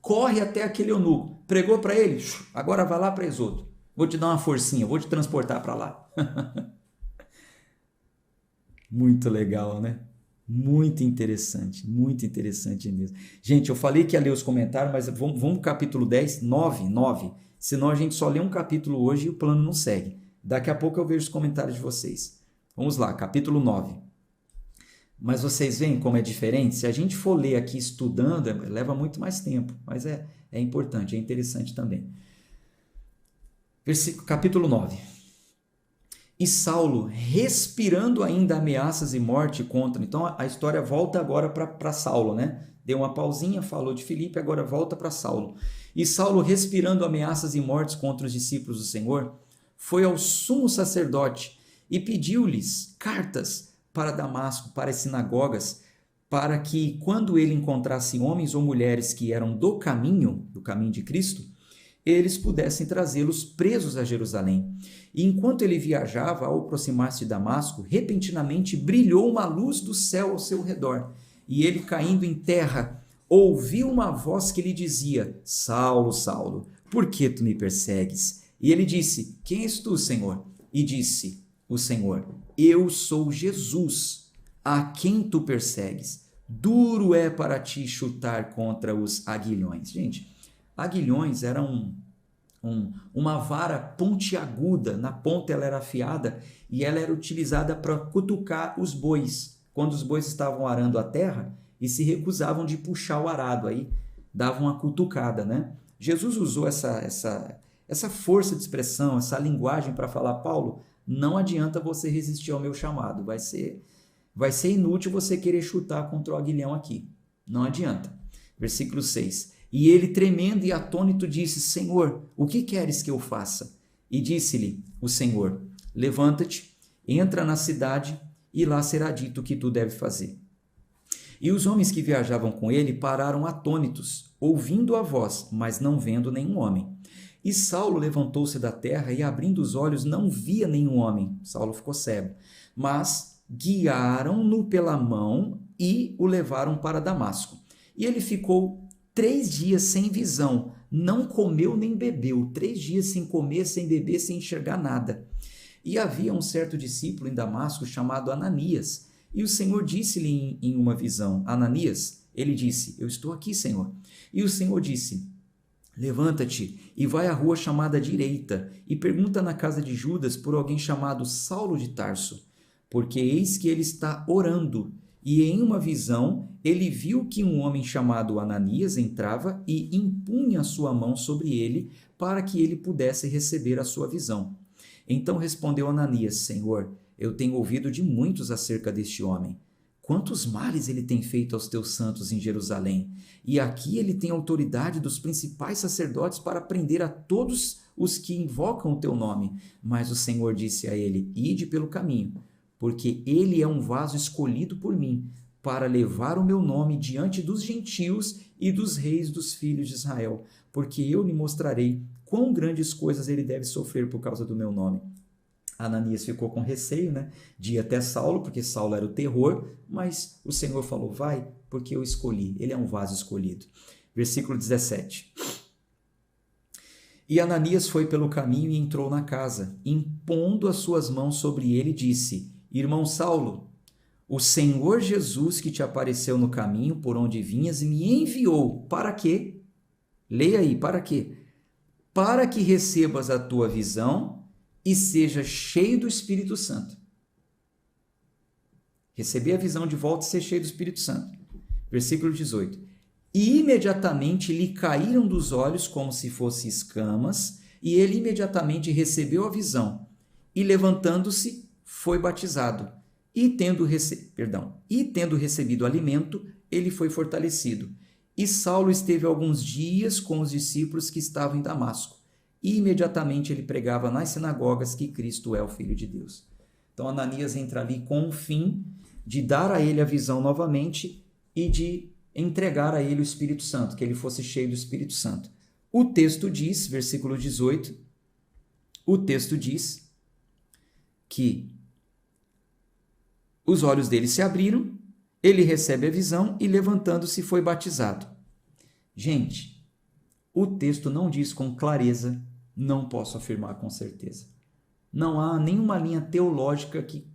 corre até aquele eunuco. Pregou para ele? Agora vai lá para Esoto. Vou te dar uma forcinha, vou te transportar para lá. Muito legal, né? Muito interessante mesmo. Gente, eu falei que ia ler os comentários, mas vamos para o capítulo 10, 9. Senão a gente só lê um capítulo hoje e o plano não segue. Daqui a pouco eu vejo os comentários de vocês. Vamos lá, capítulo 9. Mas vocês veem como é diferente? Se a gente for ler aqui estudando, leva muito mais tempo, mas é importante, é interessante também. Capítulo 9. E Saulo, respirando ainda ameaças e morte contra... Então a história volta agora para Saulo, né? Deu uma pausinha, falou de Filipe, agora volta para Saulo. E Saulo, respirando ameaças e mortes contra os discípulos do Senhor, foi ao sumo sacerdote e pediu-lhes cartas para Damasco, para as sinagogas, para que, quando ele encontrasse homens ou mulheres que eram do caminho de Cristo, eles pudessem trazê-los presos a Jerusalém. E enquanto ele viajava, ao aproximar-se de Damasco, repentinamente brilhou uma luz do céu ao seu redor. E ele, caindo em terra, ouviu uma voz que lhe dizia: Saulo, Saulo, por que tu me persegues? E ele disse: Quem és tu, Senhor? E disse o Senhor: Eu sou Jesus, a quem tu persegues. Duro é para ti chutar contra os aguilhões. Gente, aguilhões eram uma vara pontiaguda, na ponta ela era afiada e ela era utilizada para cutucar os bois. Quando os bois estavam arando a terra e se recusavam de puxar o arado, aí davam uma cutucada, né? Jesus usou essa força de expressão, essa linguagem para falar: Paulo, não adianta você resistir ao meu chamado, vai ser inútil você querer chutar contra o aguilhão aqui, não adianta. Versículo 6. E ele, tremendo e atônito, disse: Senhor, o que queres que eu faça? E disse-lhe o Senhor: Levanta-te, entra na cidade, e lá será dito o que tu deves fazer. E os homens que viajavam com ele pararam atônitos, ouvindo a voz, mas não vendo nenhum homem. E Saulo levantou-se da terra e, abrindo os olhos, não via nenhum homem. Saulo ficou cego. Mas guiaram-no pela mão e o levaram para Damasco. E ele ficou 3 dias sem visão, não comeu nem bebeu, 3 dias sem comer, sem beber, sem enxergar nada. E havia um certo discípulo em Damasco chamado Ananias, e o Senhor disse-lhe em uma visão: Ananias? Ele disse: Eu estou aqui, Senhor. E o Senhor disse: Levanta-te e vai à rua chamada Direita, e pergunta na casa de Judas por alguém chamado Saulo de Tarso, porque eis que ele está orando. E em uma visão ele viu que um homem chamado Ananias entrava e impunha a sua mão sobre ele para que ele pudesse receber a sua visão. Então respondeu Ananias: Senhor, eu tenho ouvido de muitos acerca deste homem. Quantos males ele tem feito aos teus santos em Jerusalém? E aqui ele tem autoridade dos principais sacerdotes para prender a todos os que invocam o teu nome. Mas o Senhor disse a ele: Ide pelo caminho, porque ele é um vaso escolhido por mim, para levar o meu nome diante dos gentios e dos reis dos filhos de Israel, porque eu lhe mostrarei quão grandes coisas ele deve sofrer por causa do meu nome. Ananias ficou com receio, de ir até Saulo, porque Saulo era o terror, mas o Senhor falou: vai, porque eu escolhi, ele é um vaso escolhido. Versículo 17. E Ananias foi pelo caminho e entrou na casa, impondo as suas mãos sobre ele, disse: Irmão Saulo, o Senhor Jesus que te apareceu no caminho por onde vinhas me enviou. Para quê? Leia aí, para quê? Para que recebas a tua visão e seja cheio do Espírito Santo. Receber a visão de volta e ser cheio do Espírito Santo. Versículo 18. E imediatamente lhe caíram dos olhos como se fossem escamas, e ele imediatamente recebeu a visão, e levantando-se, foi batizado. E tendo recebido alimento, ele foi fortalecido. E Saulo esteve alguns dias com os discípulos que estavam em Damasco. E imediatamente ele pregava nas sinagogas que Cristo é o Filho de Deus. Então Ananias entra ali com o fim de dar a ele a visão novamente e de entregar a ele o Espírito Santo, que ele fosse cheio do Espírito Santo. O texto diz, versículo 18, o texto diz que os olhos dele se abriram, ele recebe a visão e, levantando-se, foi batizado. Gente, o texto não diz com clareza, não posso afirmar com certeza. Não há nenhuma linha teológica que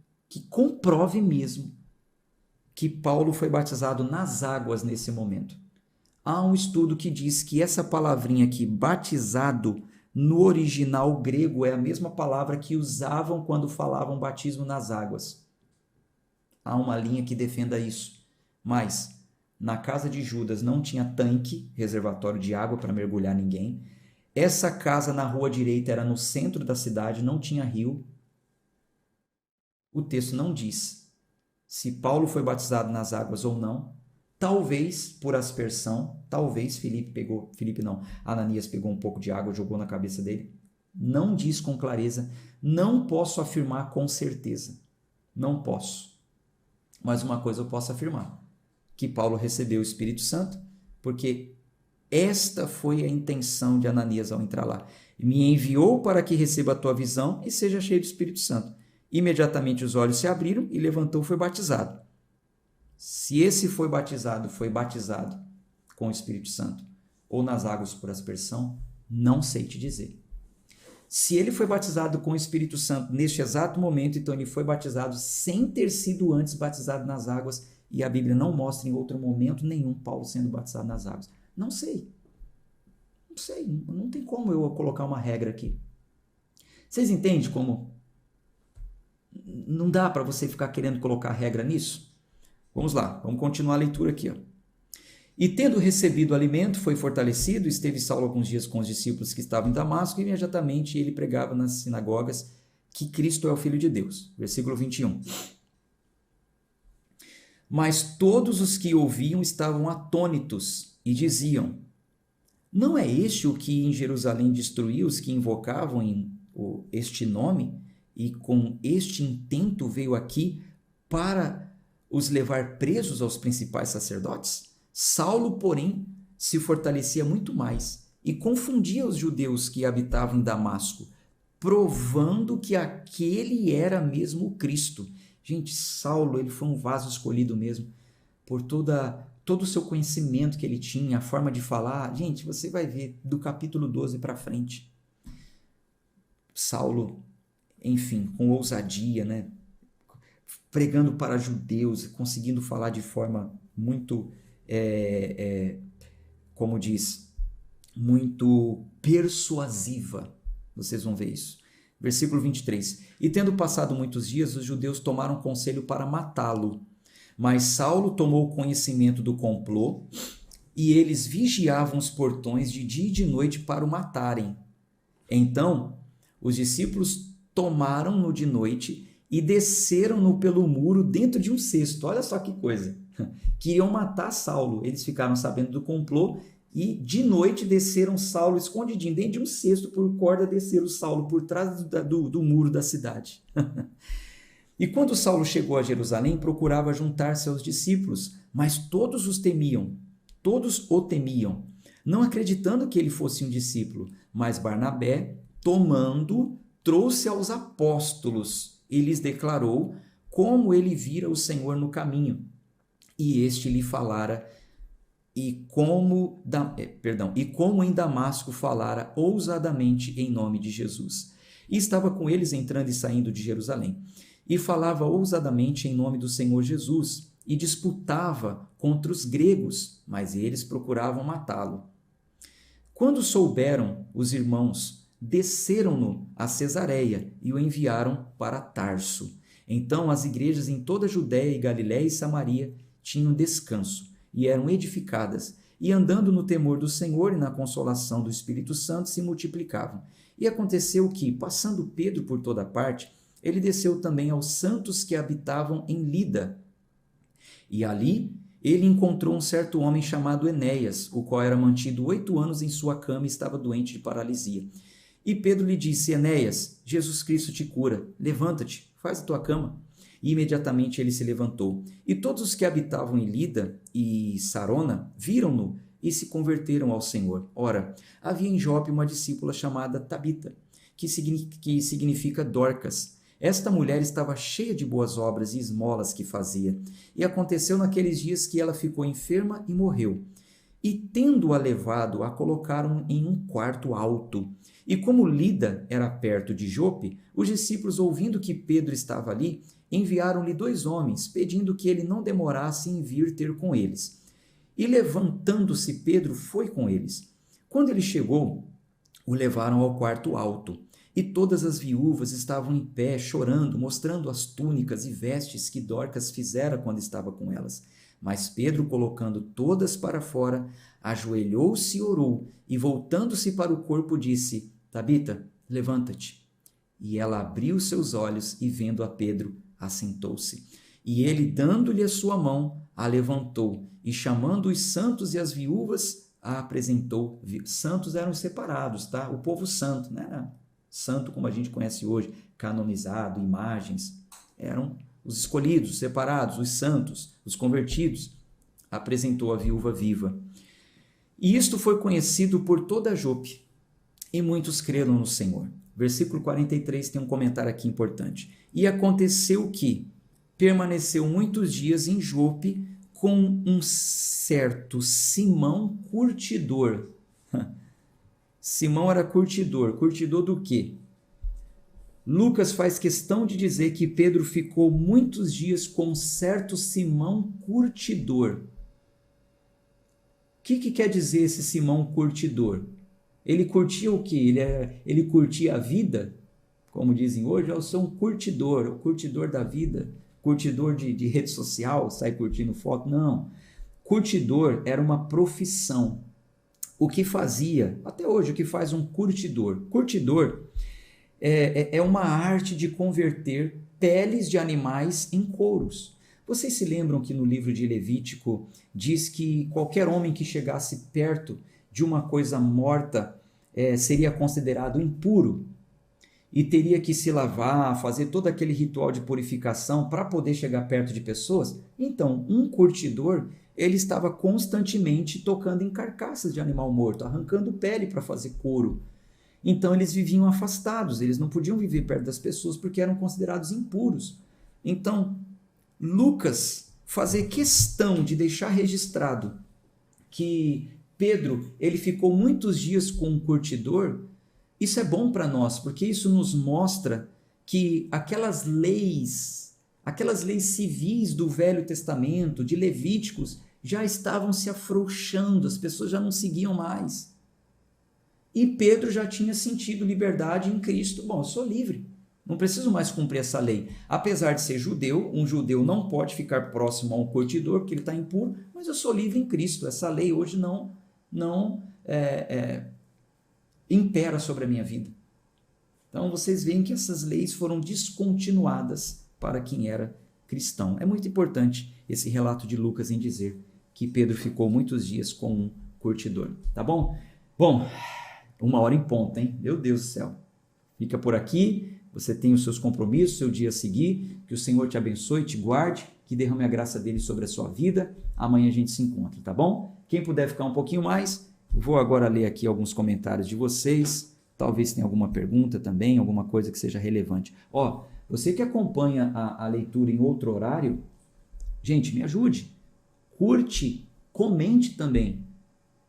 comprove mesmo que Paulo foi batizado nas águas nesse momento. Há um estudo que diz que essa palavrinha aqui, batizado, no original grego é a mesma palavra que usavam quando falavam batismo nas águas. Há uma linha que defenda isso. Mas na casa de Judas não tinha tanque, reservatório de água para mergulhar ninguém. Essa casa na rua direita era no centro da cidade, não tinha rio. O texto não diz se Paulo foi batizado nas águas ou não. Talvez por aspersão, talvez Ananias pegou um pouco de água e jogou na cabeça dele. Não diz com clareza, não posso afirmar com certeza. Não posso. Mas uma coisa eu posso afirmar, que Paulo recebeu o Espírito Santo, porque esta foi a intenção de Ananias ao entrar lá. Me enviou para que receba a tua visão e seja cheio do Espírito Santo. Imediatamente os olhos se abriram e levantou e foi batizado. Se esse foi batizado com o Espírito Santo ou nas águas por aspersão, não sei te dizer. Se ele foi batizado com o Espírito Santo neste exato momento, então ele foi batizado sem ter sido antes batizado nas águas, e a Bíblia não mostra em outro momento nenhum Paulo sendo batizado nas águas. Não sei. Não sei. Não tem como eu colocar uma regra aqui. Vocês entendem como não dá para você ficar querendo colocar regra nisso? Vamos lá, vamos continuar a leitura aqui. Ó. E tendo recebido o alimento, foi fortalecido, esteve Saulo alguns dias com os discípulos que estavam em Damasco, e imediatamente ele pregava nas sinagogas que Cristo é o Filho de Deus. Versículo 21. Mas todos os que ouviam estavam atônitos e diziam: não é este o que em Jerusalém destruiu os que invocavam este nome, e com este intento veio aqui para os levar presos aos principais sacerdotes? Saulo, porém, se fortalecia muito mais e confundia os judeus que habitavam em Damasco, provando que aquele era mesmo o Cristo. Gente, Saulo, ele foi um vaso escolhido mesmo, por todo o seu conhecimento que ele tinha, a forma de falar. Gente, você vai ver do capítulo 12 para frente. Saulo, enfim, com ousadia, né? Pregando para judeus, conseguindo falar de forma muito, como diz, muito persuasiva. Vocês vão ver isso. Versículo 23. E tendo passado muitos dias, os judeus tomaram conselho para matá-lo. Mas Saulo tomou conhecimento do complô, e eles vigiavam os portões de dia e de noite para o matarem. Então, os discípulos tomaram-no de noite e desceram-no pelo muro dentro de um cesto. Olha só que coisa. Queriam matar Saulo. Eles ficaram sabendo do complô e de noite desceram Saulo escondidinho dentro de um cesto, por corda desceram Saulo por trás do muro da cidade. E quando Saulo chegou a Jerusalém, procurava juntar-se aos discípulos, mas todos o temiam, não acreditando que ele fosse um discípulo. Mas Barnabé, tomando, trouxe aos apóstolos e lhes declarou como ele vira o Senhor no caminho, e este lhe falara, e como em Damasco falara ousadamente em nome de Jesus. E estava com eles entrando e saindo de Jerusalém, e falava ousadamente em nome do Senhor Jesus, e disputava contra os gregos, mas eles procuravam matá-lo. Quando souberam os irmãos, desceram-no a Cesareia e o enviaram para Tarso. Então as igrejas em toda a Judéia e Galiléia e Samaria tinham descanso e eram edificadas, e andando no temor do Senhor e na consolação do Espírito Santo se multiplicavam. E aconteceu que, passando Pedro por toda parte, ele desceu também aos santos que habitavam em Lida. E ali ele encontrou um certo homem chamado Enéas, o qual era mantido 8 anos em sua cama e estava doente de paralisia. E Pedro lhe disse: Enéas, Jesus Cristo te cura, levanta-te, faz a tua cama. e imediatamente ele se levantou. E todos os que habitavam em Lida e Sarona viram-no e se converteram ao Senhor. Ora, havia em Jope uma discípula chamada Tabita, que significa Dorcas. Esta mulher estava cheia de boas obras e esmolas que fazia. E aconteceu naqueles dias que ela ficou enferma e morreu. E tendo-a levado, a colocaram em um quarto alto. E como Lida era perto de Jope, os discípulos, ouvindo que Pedro estava ali, enviaram-lhe 2 homens, pedindo que ele não demorasse em vir ter com eles. E levantando-se, Pedro foi com eles. Quando ele chegou, o levaram ao quarto alto. E todas as viúvas estavam em pé, chorando, mostrando as túnicas e vestes que Dorcas fizera quando estava com elas. Mas Pedro, colocando todas para fora, ajoelhou-se e orou, e voltando-se para o corpo, disse: Tabita, levanta-te. E ela abriu seus olhos, e vendo a Pedro, assentou-se. E ele, dando-lhe a sua mão, a levantou, e chamando os santos e as viúvas, a apresentou. Santos eram separados, tá? O povo santo, não era santo como a gente conhece hoje, canonizado, imagens. Eram os escolhidos, os separados, os santos, os convertidos. Apresentou a viúva viva. E isto foi conhecido por toda Jope, e muitos creram no Senhor. Versículo 43 tem um comentário aqui importante. E aconteceu que permaneceu muitos dias em Jope com um certo Simão curtidor. Simão era curtidor. Curtidor do quê? Lucas faz questão de dizer que Pedro ficou muitos dias com um certo Simão curtidor. O que quer dizer esse Simão curtidor? Ele curtia o quê? Ele curtia a vida? Como dizem hoje, eu sou um curtidor, o curtidor da vida, curtidor de rede social, sai curtindo foto. Não. Curtidor era uma profissão. O que fazia, até hoje, o que faz um curtidor? Curtidor é uma arte de converter peles de animais em couros. Vocês se lembram que no livro de Levítico diz que qualquer homem que chegasse perto de uma coisa morta seria considerado impuro e teria que se lavar, fazer todo aquele ritual de purificação para poder chegar perto de pessoas? Então, um curtidor, ele estava constantemente tocando em carcaças de animal morto, arrancando pele para fazer couro. Então eles viviam afastados, eles não podiam viver perto das pessoas porque eram considerados impuros. Então, Lucas fazer questão de deixar registrado que Pedro, ele ficou muitos dias com um curtidor, isso é bom para nós, porque isso nos mostra que aquelas leis civis do Velho Testamento, de Levíticos, já estavam se afrouxando, as pessoas já não seguiam mais. E Pedro já tinha sentido liberdade em Cristo. Bom, eu sou livre, não preciso mais cumprir essa lei. Apesar de ser judeu, um judeu não pode ficar próximo a um curtidor, porque ele está impuro, mas eu sou livre em Cristo. Essa lei hoje não impera sobre a minha vida. Então vocês veem que essas leis foram descontinuadas para quem era cristão. É muito importante esse relato de Lucas em dizer que Pedro ficou muitos dias com um curtidor. Tá bom? Bom, 1h em ponto, hein? Meu Deus do céu. Fica por aqui, você tem os seus compromissos, seu dia a seguir, que o Senhor te abençoe, te guarde, que derrame a graça dele sobre a sua vida. Amanhã a gente se encontra, tá bom? Quem puder ficar um pouquinho mais, vou agora ler aqui alguns comentários de vocês, talvez tenha alguma pergunta também, alguma coisa que seja relevante. Você que acompanha a leitura em outro horário, gente, me ajude, curte, comente também,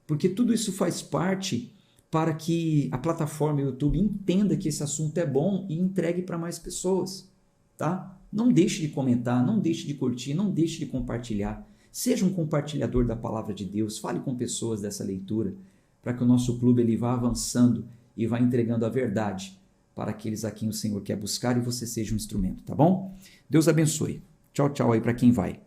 porque tudo isso faz parte para que a plataforma YouTube entenda que esse assunto é bom e entregue para mais pessoas, tá? Não deixe de comentar, não deixe de curtir, não deixe de compartilhar. Seja um compartilhador da palavra de Deus, fale com pessoas dessa leitura, para que o nosso clube ele vá avançando e vá entregando a verdade para aqueles a quem o Senhor quer buscar e você seja um instrumento, tá bom? Deus abençoe. Tchau, tchau aí para quem vai.